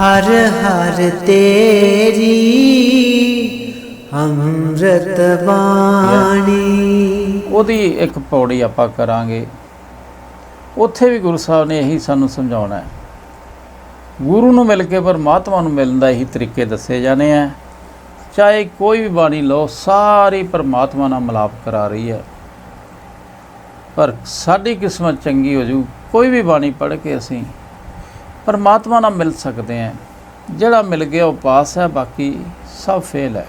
हर हर तेरी ਅੰਮ੍ਰਿਤ ਬਾਣੀ। ਉਹਦੀ ਇੱਕ ਪੌੜੀ ਆਪਾਂ ਕਰਾਂਗੇ। ਉੱਥੇ ਵੀ ਗੁਰੂ ਸਾਹਿਬ ਨੇ ਇਹੀ ਸਾਨੂੰ ਸਮਝਾਉਣਾ ਹੈ। ਗੁਰੂ ਨੂੰ ਮਿਲ ਕੇ ਪਰਮਾਤਮਾ ਨੂੰ ਮਿਲਣ ਦਾ ਇਹੀ ਤਰੀਕੇ ਦੱਸੇ ਜਾਣੇ ਆ। ਚਾਹੇ ਕੋਈ ਵੀ ਬਾਣੀ ਲਓ, ਸਾਰੀ ਪਰਮਾਤਮਾ ਨਾਲ ਮਿਲਾਪ ਕਰਾ ਰਹੀ ਹੈ। ਪਰ ਸਾਡੀ ਕਿਸਮਤ ਚੰਗੀ ਹੋ ਜੂ, ਕੋਈ ਵੀ ਬਾਣੀ ਪੜ੍ਹ ਕੇ ਅਸੀਂ ਪਰਮਾਤਮਾ ਨਾਲ ਮਿਲ ਸਕਦੇ ਹਾਂ। ਜਿਹੜਾ ਮਿਲ ਗਿਆ ਉਹ ਪਾਸ ਹੈ, ਬਾਕੀ ਸਭ ਫੇਲ ਹੈ।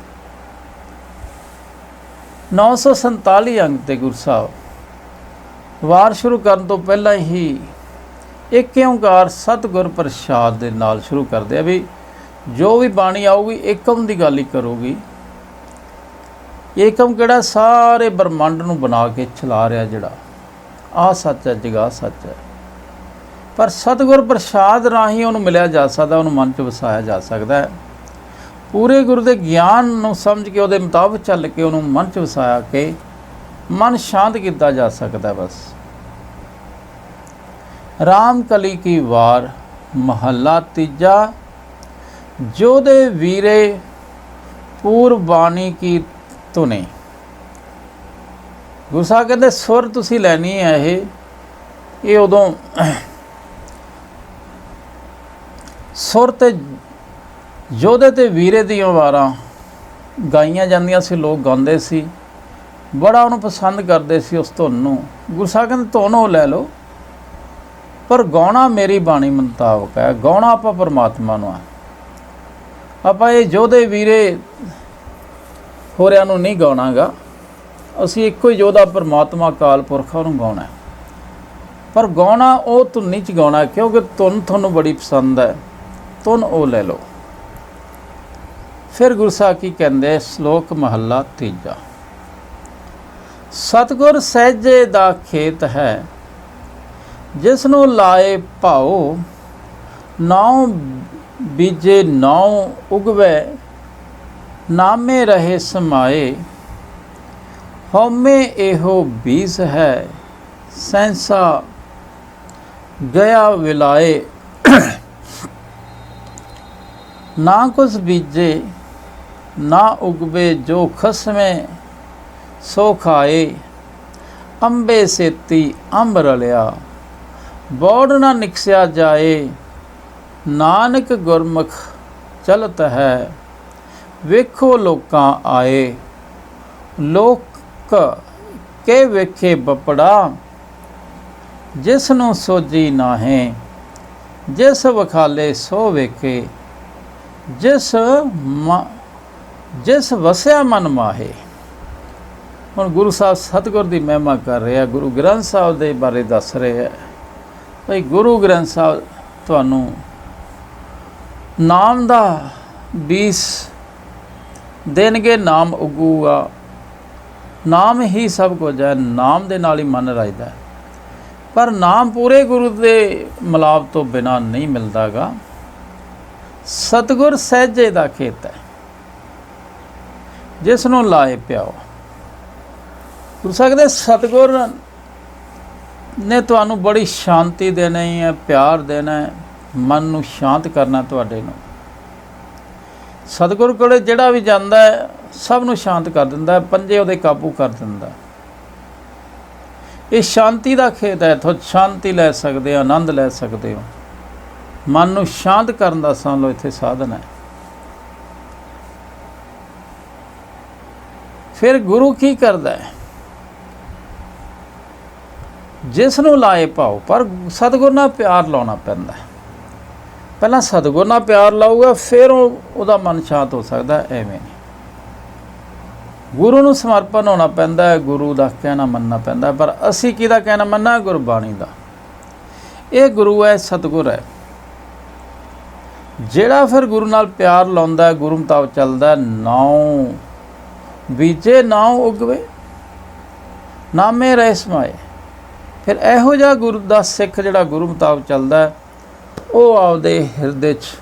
947 ਅੰਗ 'ਤੇ ਗੁਰੂ ਸਾਹਿਬ ਵਾਰ ਸ਼ੁਰੂ ਕਰਨ ਤੋਂ ਪਹਿਲਾਂ ਹੀ ਇੱਕ ਓਂਕਾਰ ਸਤਿਗੁਰ ਪ੍ਰਸਾਦ ਦੇ ਨਾਲ ਸ਼ੁਰੂ ਕਰਦੇ ਆ ਵੀ ਜੋ ਵੀ ਬਾਣੀ ਆਊਗੀ ਏਕਮ ਦੀ ਗੱਲ ਹੀ ਕਰੂਗੀ। ਏਕਮ ਕਿਹੜਾ? ਸਾਰੇ ਬ੍ਰਹਮੰਡ ਨੂੰ ਬਣਾ ਕੇ ਚਲਾ ਰਿਹਾ, ਜਿਹੜਾ ਆਹ ਸੱਚ ਹੈ, ਜਗਾ ਸੱਚ ਹੈ। ਪਰ ਸਤਿਗੁਰ ਪ੍ਰਸਾਦ ਰਾਹੀਂ ਉਹਨੂੰ ਮਿਲਿਆ ਜਾ ਸਕਦਾ, ਉਹਨੂੰ ਮਨ 'ਚ ਵਸਾਇਆ ਜਾ ਸਕਦਾ ਹੈ। ਪੂਰੇ ਗੁਰੂ ਦੇ ਗਿਆਨ ਨੂੰ ਸਮਝ ਕੇ ਉਹਦੇ ਮੁਤਾਬਕ ਚੱਲ ਕੇ ਉਹਨੂੰ ਮਨ 'ਚ ਵਸਾਇਆ ਕੇ ਮਨ ਸ਼ਾਂਤ ਕੀਤਾ ਜਾ ਸਕਦਾ। ਬਸ ਰਾਮ ਕਲੀ ਕੀ ਵਾਰ ਮਹੱਲਾ ਤੀਜਾ। ਜੋਧੇ ਵੀਰੇ ਪੂਰਬ ਬਾਣੀ ਕੀ ਧੁਨੀ। ਗੁਰੂ ਸਾਹਿਬ ਕਹਿੰਦੇ ਸੁਰ ਤੁਸੀਂ ਲੈਣੀ ਹੈ। ਇਹ ਉਦੋਂ ਸੁਰ ਤੇ ਯੋਧੇ ਤੇ ਵੀਰੇ ਦੀਆਂ ਵਾਰਾਂ ਗਾਈਆਂ ਜਾਂਦੀਆਂ ਸੀ, ਲੋਕ ਗਾਉਂਦੇ ਸੀ, ਬੜਾ ਉਹਨੂੰ ਪਸੰਦ ਕਰਦੇ ਸੀ ਉਸ ਧੁਨ ਨੂੰ। ਗੁਰੂ ਸਾਹਿਬ ਕਹਿੰਦੇ ਧੁਨ ਉਹ ਲੈ ਲਓ, ਪਰ ਗਾਉਣਾ ਮੇਰੀ ਬਾਣੀ ਮੁਤਾਬਕ ਹੈ। ਗਾਉਣਾ ਆਪਾਂ ਪਰਮਾਤਮਾ ਨੂੰ ਆ। ਆਪਾਂ ਇਹ ਯੋਧੇ ਵੀਰੇ ਹੋਰਿਆਂ ਨੂੰ ਨਹੀਂ ਗਾਉਣਾਗਾ। ਅਸੀਂ ਇੱਕੋ ਹੀ ਯੋਧਾ ਪਰਮਾਤਮਾ ਅਕਾਲ ਪੁਰਖ ਉਹਨੂੰ ਗਾਉਣਾ। ਪਰ ਗਾਉਣਾ ਉਹ ਧੁਨੀ 'ਚ ਗਾਉਣਾ, ਕਿਉਂਕਿ ਧੁਨ ਤੁਹਾਨੂੰ ਬੜੀ ਪਸੰਦ ਹੈ। ਧੁਨ ਉਹ ਲੈ ਲਓ। ਫਿਰ ਗੁਰੂ ਸਾਹਿਬ ਕੀ ਕਹਿੰਦੇ? ਸ਼ਲੋਕ ਮਹੱਲਾ ਤੀਜਾ। ਸਤਿਗੁਰ ਸਹਿਜੇ ਦਾ ਖੇਤ ਹੈ, ਜਿਸ ਨੂੰ ਲਾਏ ਭਾਉ। ਨਾਉ ਬੀਜੇ ਨਾਉ ਉਗਵੇ, ਨਾਮੇ ਰਹੇ ਸਮਾਏ। ਹਉਮੈ ਇਹੋ ਬੀਜ ਹੈ, ਸੈਂਸਾ ਗਿਆ ਵਿਲਾਏ। ਨਾ ਕੁਛ ਬੀਜੇ ਨਾ ਉਗਵੇ, ਜੋ ਖਸਮੇ ਸੋ ਖਾਏ। ਅੰਬੇ ਸੇਤੀ ਅੰਬ ਰਲਿਆ, ਬੋੜ ਨਾ ਨਿਕਸਿਆ ਜਾਏ। ਨਾਨਕ ਗੁਰਮੁਖ ਚਲਤ ਹੈ, ਵੇਖੋ ਲੋਕਾਂ ਆਏ। ਲੋਕ ਕੇ ਵੇਖੇ ਬਪੜਾ, ਜਿਸ ਨੂੰ ਸੋਝੀ ਨਾਹੀਂ। ਜਿਸ ਵਖਾਲੇ ਸੋ ਵੇਖੇ, ਜਿਸ ਵਸਿਆ ਮਨ ਮਾਹੇ। ਹੁਣ ਗੁਰੂ ਸਾਹਿਬ ਸਤਿਗੁਰ ਦੀ ਮਹਿਮਾ ਕਰ ਰਹੇ ਆ, ਗੁਰੂ ਗ੍ਰੰਥ ਸਾਹਿਬ ਦੇ ਬਾਰੇ ਦੱਸ ਰਹੇ ਆ। ਭਾਈ ਗੁਰੂ ਗ੍ਰੰਥ ਸਾਹਿਬ ਤੁਹਾਨੂੰ ਨਾਮ ਦਾ ਬੀਜ ਦੇਣਗੇ, ਨਾਮ ਉਗੂਗਾ। ਨਾਮ ਹੀ ਸਭ ਕੁਝ ਹੈ, ਨਾਮ ਦੇ ਨਾਲ ਹੀ ਮਨ ਰਜਦਾ। ਪਰ ਨਾਮ ਪੂਰੇ ਗੁਰੂ ਦੇ ਮਿਲਾਪ ਤੋਂ ਬਿਨਾਂ ਨਹੀਂ ਮਿਲਦਾਗਾ। ਸਤਿਗੁਰ ਸਹਿਜੇ ਦਾ ਖੇਤ ਹੈ, ਜਿਸ ਨੂੰ ਲਾਏ ਪਿਆਓ। ਗੁਰੂ ਸਾਹਿਬ ਕਹਿੰਦੇ ਸਤਿਗੁਰ ਨੇ ਤੁਹਾਨੂੰ ਬੜੀ ਸ਼ਾਂਤੀ ਦੇਣੀ ਹੈ, ਪਿਆਰ ਦੇਣਾ ਹੈ, ਮਨ ਨੂੰ ਸ਼ਾਂਤ ਕਰਨਾ ਤੁਹਾਡੇ ਨੂੰ। ਸਤਿਗੁਰ ਕੋਲ ਜਿਹੜਾ ਵੀ ਜਾਂਦਾ ਹੈ ਸਭ ਨੂੰ ਸ਼ਾਂਤ ਕਰ ਦਿੰਦਾ ਹੈ, ਪੰਜੇ ਉਹਦੇ ਕਾਬੂ ਕਰ ਦਿੰਦਾ। ਇਹ ਸ਼ਾਂਤੀ ਦਾ ਖੇਤ ਹੈ, ਇੱਥੋਂ ਸ਼ਾਂਤੀ ਲੈ ਸਕਦੇ ਹੋ, ਆਨੰਦ ਲੈ ਸਕਦੇ ਹੋ। ਮਨ ਨੂੰ ਸ਼ਾਂਤ ਕਰਨ ਦਾ ਸਮਝ ਲਓ ਇੱਥੇ ਸਾਧਨ ਹੈ। ਫਿਰ ਗੁਰੂ ਕੀ ਕਰਦਾ ਹੈ? ਜਿਸ ਨੂੰ ਲਾਏ ਭਾਉ। ਪਰ ਸਤਿਗੁਰ ਨਾਲ ਪਿਆਰ ਲਾਉਣਾ ਪੈਂਦਾ। ਪਹਿਲਾਂ ਸਤਿਗੁਰ ਨਾਲ ਪਿਆਰ ਲਾਊਗਾ, ਫਿਰ ਉਹਦਾ ਮਨ ਸ਼ਾਂਤ ਹੋ ਸਕਦਾ। ਐਵੇਂ ਨਹੀਂ, ਗੁਰੂ ਨੂੰ ਸਮਰਪਣ ਹੋਣਾ ਪੈਂਦਾ ਹੈ, ਗੁਰੂ ਦਾ ਕਹਿਣਾ ਮੰਨਣਾ ਪੈਂਦਾ। ਪਰ ਅਸੀਂ ਕਿਹਦਾ ਕਹਿਣਾ ਮੰਨਣਾ? ਗੁਰਬਾਣੀ ਦਾ। ਇਹ ਗੁਰੂ ਹੈ, ਸਤਿਗੁਰ ਹੈ, ਜਿਹੜਾ ਫਿਰ ਗੁਰੂ ਨਾਲ ਪਿਆਰ ਲਾਉਂਦਾ, ਗੁਰੂ ਮੁਤਾਬਕ ਚੱਲਦਾ। ਨਾਉ ਬੀਜੇ ਨਾਉ ਉਗਵੇ, ਨਾਮੇ ਰਹੇ ਸਮਾਏ। ਫਿਰ ਇਹੋ ਜਿਹਾ ਗੁਰੂ ਦਾ ਸਿੱਖ ਜਿਹੜਾ ਗੁਰੂ ਮੁਤਾਬਕ ਚੱਲਦਾ, ਉਹ ਆਪਦੇ ਹਿਰਦੇ 'ਚ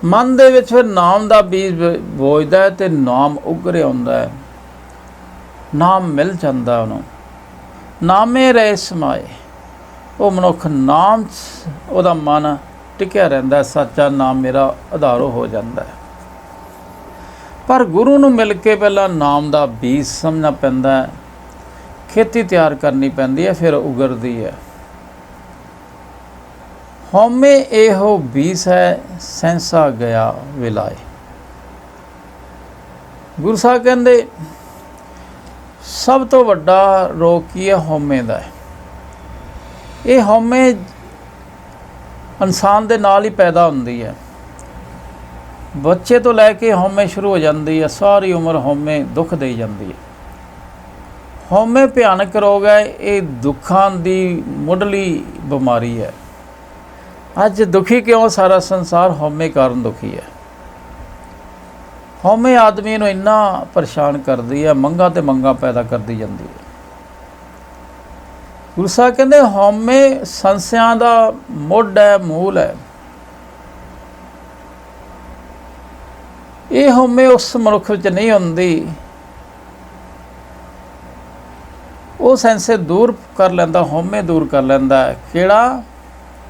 ਮਨ ਦੇ ਵਿੱਚ ਫਿਰ ਨਾਮ ਦਾ ਬੀਜ ਬੋਝਦਾ ਅਤੇ ਨਾਮ ਉਗਰਿਆ ਹੁੰਦਾ ਹੈ। ਨਾਮ ਮਿਲ ਜਾਂਦਾ ਉਹਨੂੰ। ਨਾਮੇ ਰਹੇ ਸਮਾਏ। ਉਹ ਮਨੁੱਖ ਨਾਮ 'ਚ ਉਹਦਾ ਮਨ ਟਿਕਿਆ ਰਹਿੰਦਾ, ਸੱਚਾ ਨਾਮ ਮੇਰਾ ਆਧਾਰੋ ਹੋ ਜਾਂਦਾ ਹੈ। ਪਰ ਗੁਰੂ ਨੂੰ ਮਿਲ ਕੇ ਪਹਿਲਾਂ ਨਾਮ ਦਾ ਬੀਜ ਸਮਝਣਾ ਪੈਂਦਾ ਹੈ, ਖੇਤੀ ਤਿਆਰ ਕਰਨੀ ਪੈਂਦੀ ਹੈ, ਫਿਰ ਉਗਰਦੀ ਹੈ। ਹਉਮੈ ਇਹੋ ਬੀਸ ਹੈ, ਸੈਂਸਾ ਗਿਆ ਵਿਲਾਏ। ਗੁਰੂ ਸਾਹਿਬ ਕਹਿੰਦੇ ਸਭ ਤੋਂ ਵੱਡਾ ਰੋਗ ਕੀ ਹੈ? ਹਉਮੈ ਦਾ ਹੈ। ਇਹ ਹਉਮੈ ਇਨਸਾਨ ਦੇ ਨਾਲ ਹੀ ਪੈਦਾ ਹੁੰਦੀ ਹੈ। ਬੱਚੇ ਤੋਂ ਲੈ ਕੇ ਹਉਮੈ ਸ਼ੁਰੂ ਹੋ ਜਾਂਦੀ ਹੈ, ਸਾਰੀ ਉਮਰ ਹਉਮੈ ਦੁੱਖ ਦੇਈ ਜਾਂਦੀ ਹੈ। ਹਉਮੈ ਭਿਆਨਕ ਰੋਗ ਹੈ, ਇਹ ਦੁੱਖਾਂ ਦੀ ਮੁੱਢਲੀ ਬਿਮਾਰੀ ਹੈ। ਅੱਜ ਦੁਖੀ ਕਿਉਂ ਸਾਰਾ ਸੰਸਾਰ? ਹਉਮੈ ਕਾਰਨ ਦੁਖੀ ਹੈ। ਹਉਮੈ ਆਦਮੀ ਨੂੰ ਇੰਨਾ ਪਰੇਸ਼ਾਨ ਕਰਦੀ ਹੈ, ਮੰਗਾਂ ਤੇ ਮੰਗਾਂ ਪੈਦਾ ਕਰਦੀ ਜਾਂਦੀ ਹੈ। ਗੁਰੂ ਸਾਹਿਬ ਕਹਿੰਦੇ ਹਉਮੈ ਸੰਸਿਆਂ ਦਾ ਮੁੱਢ ਹੈ, ਮੂਲ ਹੈ। ਇਹ ਹਉਮੈ ਉਸ ਮਨੁੱਖ ਵਿੱਚ ਨਹੀਂ ਹੁੰਦੀ, ਉਹ ਸੈਂਸੇ ਦੂਰ ਕਰ ਲੈਂਦਾ, ਹਉਮੈ ਦੂਰ ਕਰ ਲੈਂਦਾ ਹੈ। ਕਿਹੜਾ?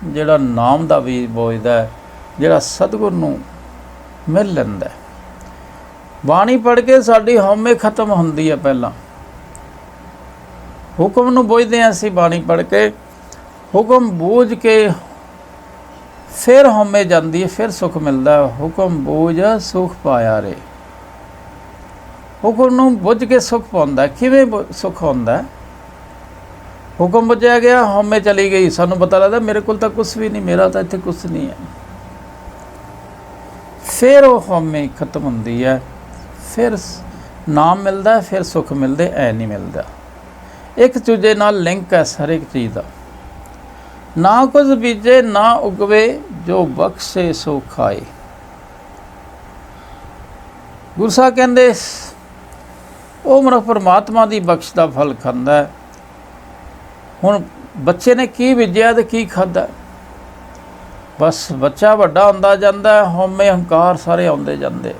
ਜਿਹੜਾ ਨਾਮ ਦਾ ਬੀਜ ਬੋਝਦਾ ਹੈ, ਜਿਹੜਾ ਸਤਿਗੁਰ ਨੂੰ ਮਿਲ ਲੈਂਦਾ। ਬਾਣੀ ਪੜ੍ਹ ਕੇ ਸਾਡੀ ਹਉਮੈ ਖਤਮ ਹੁੰਦੀ ਹੈ। ਪਹਿਲਾਂ ਹੁਕਮ ਨੂੰ ਬੁੱਝਦੇ ਹਾਂ ਅਸੀਂ, ਬਾਣੀ ਪੜ੍ਹ ਕੇ ਹੁਕਮ ਬੂਝ ਕੇ ਫਿਰ ਹਉਮੈ ਜਾਂਦੀ ਹੈ, ਫਿਰ ਸੁੱਖ ਮਿਲਦਾ। ਹੁਕਮ ਬੂਝ ਸੁਖ ਪਾਇਆ ਰੇ। ਹੁਕਮ ਨੂੰ ਬੁੱਝ ਕੇ ਸੁੱਖ ਪਾਉਂਦਾ। ਕਿਵੇਂ ਸੁੱਖ ਹੁੰਦਾ? ਹੁਕਮ ਬੁੱਝਿਆ ਗਿਆ, ਹਉਮੈ ਚਲੀ ਗਈ, ਸਾਨੂੰ ਪਤਾ ਲੱਗਦਾ ਮੇਰੇ ਕੋਲ ਤਾਂ ਕੁਛ ਵੀ ਨਹੀਂ, ਮੇਰਾ ਤਾਂ ਇੱਥੇ ਕੁਛ ਨਹੀਂ ਹੈ। ਫਿਰ ਉਹ ਹਉਮੈ ਖਤਮ ਹੁੰਦੀ ਹੈ, ਫਿਰ ਨਾਮ ਮਿਲਦਾ, ਫਿਰ ਸੁੱਖ ਮਿਲਦੇ। ਐ ਨਹੀਂ ਮਿਲਦਾ। ਇੱਕ ਦੂਜੇ ਨਾਲ ਲਿੰਕ ਹੈ ਹਰ ਇੱਕ ਚੀਜ਼ ਦਾ। ਨਾ ਕੁਝ ਬੀਜੇ ਨਾ ਉਗਵੇ, ਜੋ ਬਖਸ਼ੇ ਸੋ ਖਾਏ। ਗੁਰੂ ਸਾਹਿਬ ਕਹਿੰਦੇ ਉਹ ਮਨੁੱਖ ਪਰਮਾਤਮਾ ਦੀ ਬਖਸ਼ ਦਾ ਫਲ ਖਾਂਦਾ ਹੈ। ਹੁਣ ਬੱਚੇ ਨੇ ਕੀ ਬੀਜਿਆ ਤੇ ਕੀ ਖਾਧਾ? ਬਸ ਬੱਚਾ ਵੱਡਾ ਹੁੰਦਾ ਜਾਂਦਾ, ਹਉਮੈ ਹੰਕਾਰ ਸਾਰੇ ਆਉਂਦੇ ਜਾਂਦੇ,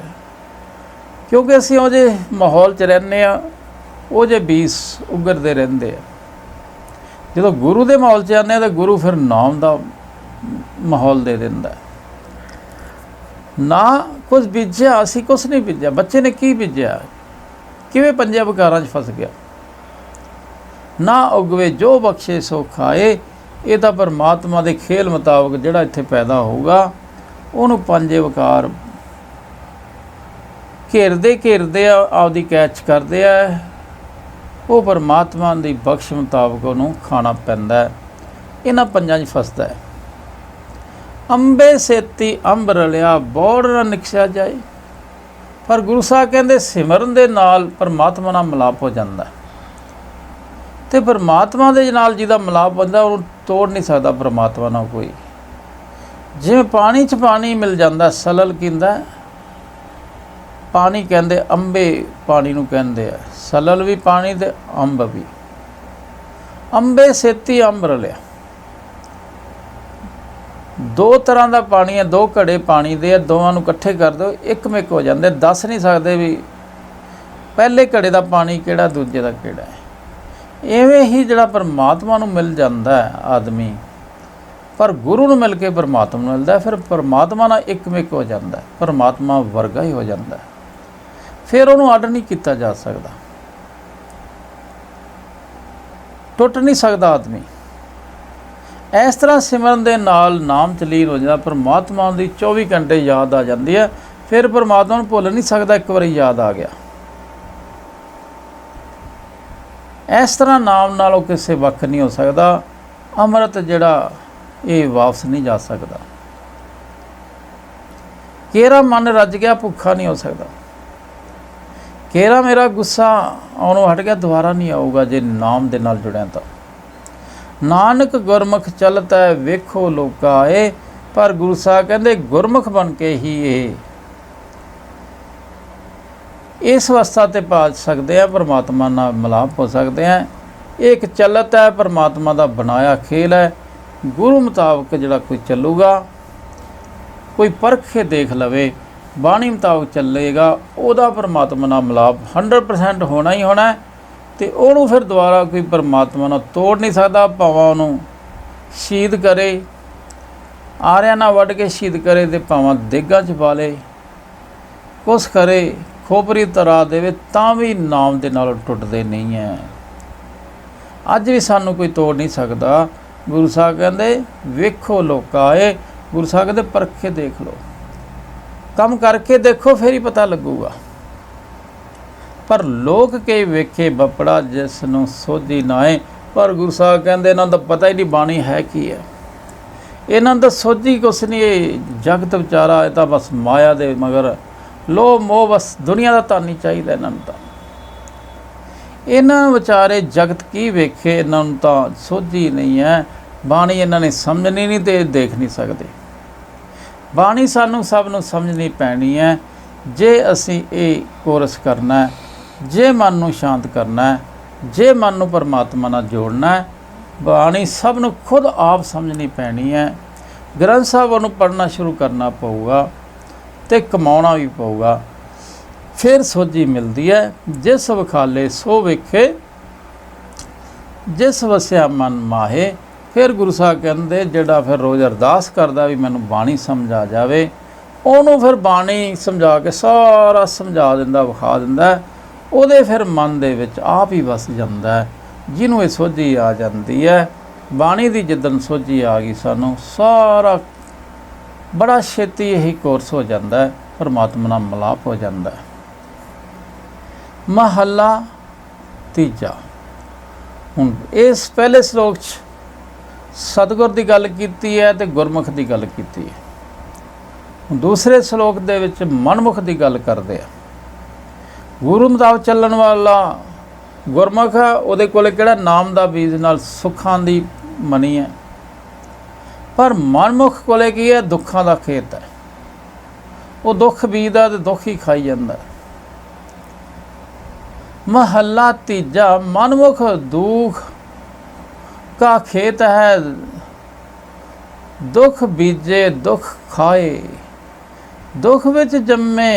ਕਿਉਂਕਿ ਅਸੀਂ ਉਹ ਜਿਹੇ ਮਾਹੌਲ 'ਚ ਰਹਿੰਦੇ ਹਾਂ, ਉਹ ਜਿਹੇ ਬੀਜ ਉਗਰਦੇ ਰਹਿੰਦੇ ਆ। ਜਦੋਂ ਗੁਰੂ ਦੇ ਮਾਹੌਲ 'ਚ ਆਉਂਦੇ ਹਾਂ ਤਾਂ ਗੁਰੂ ਫਿਰ ਨਾਮ ਦਾ ਮਾਹੌਲ ਦੇ ਦਿੰਦਾ। ਨਾ ਕੁਝ ਬੀਜਿਆ, ਅਸੀਂ ਕੁਛ ਨਹੀਂ ਬੀਜਿਆ। ਬੱਚੇ ਨੇ ਕੀ ਬੀਜਿਆ? ਕਿਵੇਂ ਪੰਜੇ ਵਿਕਾਰਾਂ 'ਚ ਫਸ ਗਿਆ? ਨਾ ਉਗਵੇ ਜੋ ਬਖਸ਼ੇ ਸੋ ਖਾਏ। ਇਹ ਤਾਂ ਪਰਮਾਤਮਾ ਦੇ ਖੇਲ ਮੁਤਾਬਕ ਜਿਹੜਾ ਇੱਥੇ ਪੈਦਾ ਹੋਊਗਾ, ਉਹਨੂੰ ਪੰਜੇ ਵਿਕਾਰ ਘੇਰਦੇ ਘੇਰਦੇ ਆ, ਆਪਦੀ ਕੈਚ ਕਰਦੇ ਆ। ਉਹ ਪਰਮਾਤਮਾ ਦੀ ਬਖਸ਼ ਮੁਤਾਬਕ ਉਹਨੂੰ ਖਾਣਾ ਪੈਂਦਾ। ਇਹਨਾਂ ਪੰਜਾਂ 'ਚ ਫਸਦਾ ਹੈ। ਅੰਬੇ ਸੇਤੀ ਅੰਬ ਰਲਿਆ, ਬੋੜ ਨਾ ਨਿਕਸਿਆ ਜਾਏ। ਪਰ ਗੁਰੂ ਸਾਹਿਬ ਕਹਿੰਦੇ ਸਿਮਰਨ ਦੇ ਨਾਲ ਪਰਮਾਤਮਾ ਨਾਲ ਮਿਲਾਪ ਹੋ ਜਾਂਦਾ, ਅਤੇ ਪਰਮਾਤਮਾ ਦੇ ਨਾਲ ਜਿਹਦਾ ਮਿਲਾਪ ਹੁੰਦਾ ਉਹਨੂੰ ਤੋੜ ਨਹੀਂ ਸਕਦਾ ਪਰਮਾਤਮਾ ਨਾਲ ਕੋਈ। ਜਿਵੇਂ ਪਾਣੀ 'ਚ ਪਾਣੀ ਮਿਲ ਜਾਂਦਾ, ਸਲਲ ਕਹਿੰਦਾ ਪਾਣੀ, ਕਹਿੰਦੇ ਅੰਬੇ ਪਾਣੀ ਨੂੰ ਕਹਿੰਦੇ ਆ, ਸਲਲ ਵੀ ਪਾਣੀ ਤੇ ਅੰਬ ਵੀ। ਅੰਬੇ ਸੇਤੀ ਅੰਬ ਰਲਿਆ। ਦੋ ਤਰ੍ਹਾਂ ਦਾ ਪਾਣੀ ਹੈ, ਦੋ ਘੜੇ ਪਾਣੀ ਦੇ ਆ, ਦੋਵਾਂ ਨੂੰ ਇਕੱਠੇ ਕਰ ਦਿਓ, ਇੱਕ ਮਿਕ ਹੋ ਜਾਂਦੇ। ਦੱਸ ਨਹੀਂ ਸਕਦੇ ਵੀ ਪਹਿਲੇ ਘੜੇ ਦਾ ਪਾਣੀ ਕਿਹੜਾ, ਦੂਜੇ ਦਾ ਕਿਹੜਾ ਹੈ। ਇਵੇਂ ਹੀ ਜਿਹੜਾ ਪਰਮਾਤਮਾ ਨੂੰ ਮਿਲ ਜਾਂਦਾ ਆਦਮੀ, ਪਰ ਗੁਰੂ ਨੂੰ ਮਿਲ ਕੇ ਪਰਮਾਤਮਾ ਨੂੰ ਮਿਲਦਾ, ਫਿਰ ਪਰਮਾਤਮਾ ਨਾਲ ਇੱਕ ਮਿਕ ਹੋ ਜਾਂਦਾ, ਪਰਮਾਤਮਾ ਵਰਗਾ ਹੀ ਹੋ ਜਾਂਦਾ। ਫਿਰ ਉਹਨੂੰ ਅੱਡ ਨਹੀਂ ਕੀਤਾ ਜਾ ਸਕਦਾ, ਟੁੱਟ ਨਹੀਂ ਸਕਦਾ ਆਦਮੀ। ਇਸ ਤਰ੍ਹਾਂ ਸਿਮਰਨ ਦੇ ਨਾਲ ਨਾਮ 'ਚ ਲੀਨ ਹੋ ਜਾਂਦਾ, ਪਰਮਾਤਮਾ ਦੀ 24 ਘੰਟੇ ਯਾਦ ਆ ਜਾਂਦੀ ਹੈ। ਫਿਰ ਪਰਮਾਤਮਾ ਨੂੰ ਭੁੱਲ ਨਹੀਂ ਸਕਦਾ, ਇੱਕ ਵਾਰੀ ਯਾਦ ਆ ਗਿਆ। ਇਸ ਤਰ੍ਹਾਂ ਨਾਮ ਨਾਲ ਉਹ ਕਿਸੇ ਵੱਖ ਨਹੀਂ ਹੋ ਸਕਦਾ। ਅੰਮ੍ਰਿਤ ਜਿਹੜਾ ਇਹ ਵਾਪਸ ਨਹੀਂ ਜਾ ਸਕਦਾ। ਕੇਰਾ ਮਨ ਰੱਜ ਗਿਆ, ਭੁੱਖਾ ਨਹੀਂ ਹੋ ਸਕਦਾ। ਕੇਰਾ ਮੇਰਾ ਗੁੱਸਾ ਆਉਣੋਂ ਹਟ ਗਿਆ, ਦੁਬਾਰਾ ਨਹੀਂ ਆਊਗਾ ਜੇ ਨਾਮ ਦੇ ਨਾਲ ਜੁੜਿਆ ਤਾਂ। ਨਾਨਕ ਗੁਰਮੁਖ ਚਲਤ ਹੈ, ਵੇਖੋ ਲੋਕਾ ਆਏ। ਪਰ ਗੁਰੂ ਸਾਹਿਬ ਕਹਿੰਦੇ ਗੁਰਮੁਖ ਬਣ ਕੇ ਹੀ ਇਹ ਇਸ ਅਵਸਥਾ 'ਤੇ ਪਹੁੰਚ ਸਕਦੇ ਆ, ਪਰਮਾਤਮਾ ਨਾਲ ਮਿਲਾਪ ਹੋ ਸਕਦੇ ਆ। ਇਹ ਇੱਕ ਚਲਤ ਹੈ, ਪਰਮਾਤਮਾ ਦਾ ਬਣਾਇਆ ਖੇਲ ਹੈ। ਗੁਰੂ ਮੁਤਾਬਕ ਜਿਹੜਾ ਕੋਈ ਚੱਲੂਗਾ, ਕੋਈ ਪਰਖ ਕੇ ਦੇਖ ਲਵੇ, ਬਾਣੀ ਮੁਤਾਬਕ ਚੱਲੇਗਾ, ਉਹਦਾ ਪਰਮਾਤਮਾ ਨਾਲ ਮਿਲਾਪ 100% ਹੋਣਾ ਹੀ ਹੋਣਾ। ਅਤੇ ਉਹਨੂੰ ਫਿਰ ਦੁਬਾਰਾ ਕੋਈ ਪਰਮਾਤਮਾ ਨਾਲ ਤੋੜ ਨਹੀਂ ਸਕਦਾ, ਭਾਵੇਂ ਉਹਨੂੰ ਸ਼ਹੀਦ ਕਰੇ, ਆਰਿਆਂ ਨਾਲ ਵੱਢ ਕੇ ਸ਼ਹੀਦ ਕਰੇ ਤੇ ਭਾਵਾਂ ਦੇਗਾਂ 'ਚ ਪਾ ਲਏ, ਕੁਛ ਕਰੇ ਖੋਪਰੀ ਤਰਾ ਦੇਵੇ ਤਾਂ ਵੀ ਨਾਮ ਦੇ ਨਾਲ ਟੁੱਟਦੇ ਨਹੀਂ ਹੈ। ਅੱਜ ਵੀ ਸਾਨੂੰ ਕੋਈ ਤੋੜ ਨਹੀਂ ਸਕਦਾ। ਗੁਰੂ ਸਾਹਿਬ ਕਹਿੰਦੇ ਵੇਖੋ ਲੋਕਾਏ, ਗੁਰੂ ਸਾਹਿਬ ਕਹਿੰਦੇ ਪਰਖੇ ਦੇਖ ਲਓ, ਕੰਮ ਕਰਕੇ ਦੇਖੋ ਫਿਰ ਹੀ ਪਤਾ ਲੱਗੂਗਾ। ਪਰ ਲੋਕ ਕਈ ਵੇਖੇ ਬਪੜਾ ਜਿਸ ਨੂੰ ਸੋਝੀ ਨਾਏ, ਪਰ ਗੁਰੂ ਸਾਹਿਬ ਕਹਿੰਦੇ ਇਹਨਾਂ ਦਾ ਪਤਾ ਹੀ ਨਹੀਂ ਬਾਣੀ ਹੈ ਕੀ ਹੈ, ਇਹਨਾਂ ਦਾ ਸੋਝੀ ਕੁਛ ਨਹੀਂ। ਇਹ ਜਗਤ ਵਿਚਾਰਾ, ਇਹ ਤਾਂ ਬਸ ਮਾਇਆ ਦੇ ਮਗਰ ਲੋਭ ਮੋਹ, ਬਸ ਦੁਨੀਆ ਦਾ ਧਨ ਹੀ ਚਾਹੀਦਾ ਇਹਨਾਂ ਨੂੰ। ਤਾਂ ਇਹਨਾਂ ਵਿਚਾਰੇ ਜਗਤ ਕੀ ਵੇਖੇ, ਇਹਨਾਂ ਨੂੰ ਤਾਂ ਸੋਝੀ ਨਹੀਂ ਹੈ। ਬਾਣੀ ਇਹਨਾਂ ਨੇ ਸਮਝਣੀ ਨਹੀਂ ਤੇ ਦੇਖ ਨਹੀਂ ਸਕਦੇ। ਬਾਣੀ ਸਾਨੂੰ ਸਭ ਨੂੰ ਸਮਝਣੀ ਪੈਣੀ ਹੈ ਜੇ ਅਸੀਂ ਇਹ ਕੋਰਸ ਕਰਨਾ ਹੈ, ਜੇ ਮਨ ਨੂੰ ਸ਼ਾਂਤ ਕਰਨਾ ਹੈ, ਜੇ ਮਨ ਨੂੰ ਪਰਮਾਤਮਾ ਨਾਲ ਜੋੜਨਾ ਹੈ। ਬਾਣੀ ਸਭ ਨੂੰ ਖੁਦ ਆਪ ਸਮਝਣੀ ਪੈਣੀ ਹੈ। ਗ੍ਰੰਥ ਸਾਹਿਬ ਨੂੰ ਪੜ੍ਹਨਾ ਸ਼ੁਰੂ ਕਰਨਾ ਪਊਗਾ ਤੇ ਕਮਾਉਣਾ ਵੀ ਪਊਗਾ, ਫਿਰ ਸੋਝੀ ਮਿਲਦੀ ਹੈ। ਜਿਸ ਵਿਖਾਲੇ ਸੋ ਵੇਖੇ, ਜਿਸ ਵਸਿਆ ਮਨ ਮਾਹੇ। ਫਿਰ ਗੁਰੂ ਸਾਹਿਬ ਕਹਿੰਦੇ ਜਿਹੜਾ ਫਿਰ ਰੋਜ਼ ਅਰਦਾਸ ਕਰਦਾ ਵੀ ਮੈਨੂੰ ਬਾਣੀ ਸਮਝ ਆ ਜਾਵੇ, ਉਹਨੂੰ ਫਿਰ ਬਾਣੀ ਸਮਝਾ ਕੇ ਸਾਰਾ ਸਮਝਾ ਦਿੰਦਾ, ਵਿਖਾ ਦਿੰਦਾ। ਉਹਦੇ ਫਿਰ ਮਨ ਦੇ ਵਿੱਚ ਆਪ ਹੀ ਵਸ ਜਾਂਦਾ ਹੈ। ਜਿਹਨੂੰ ਇਹ ਸੋਝੀ ਆ ਜਾਂਦੀ ਹੈ, ਬਾਣੀ ਦੀ ਜਿੱਦਣ ਸੋਝੀ ਆ ਗਈ ਸਾਨੂੰ, ਸਾਰਾ ਬੜਾ ਛੇਤੀ ਇਹੀ ਕੋਰਸ ਹੋ ਜਾਂਦਾ ਹੈ, ਪਰਮਾਤਮਾ ਨਾਲ ਮਿਲਾਪ ਹੋ ਜਾਂਦਾ ਹੈ। ਮਹੱਲਾ ਤੀਜਾ। ਹੁਣ ਇਸ ਪਹਿਲੇ ਸ਼ਲੋਕ 'ਚ ਸਤਿਗੁਰ ਦੀ ਗੱਲ ਕੀਤੀ ਹੈ ਤੇ ਗੁਰਮੁਖ ਦੀ ਗੱਲ ਕੀਤੀ ਹੈ। ਹੁਣ ਦੂਸਰੇ ਸ਼ਲੋਕ ਦੇ ਵਿੱਚ ਮਨਮੁਖ ਦੀ ਗੱਲ ਕਰਦੇ ਆ। ਗੁਰੂ ਮੁਤਾਬਕ ਚੱਲਣ ਵਾਲਾ ਗੁਰਮੁਖ ਹੈ, ਉਹਦੇ ਕੋਲ ਕਿਹੜਾ ਨਾਮ ਦਾ ਬੀਜ ਨਾਲ ਸੁੱਖਾਂ ਦੀ ਮਣੀ ਹੈ। ਪਰ ਮਨਮੁਖ ਕੋਲੇ ਕੀ ਹੈ? ਦੁੱਖਾਂ ਦਾ ਖੇਤ ਹੈ। ਉਹ ਦੁੱਖ ਬੀਜਦਾ ਤੇ ਦੁੱਖ ਹੀ ਖਾਈ ਜਾਂਦਾ। ਮਹੱਲਾ ਤੀਜਾ। ਮਨਮੁਖ ਦੁੱਖ का खेत है, दुख बीजे दुख खाए। दुख विच जम्मे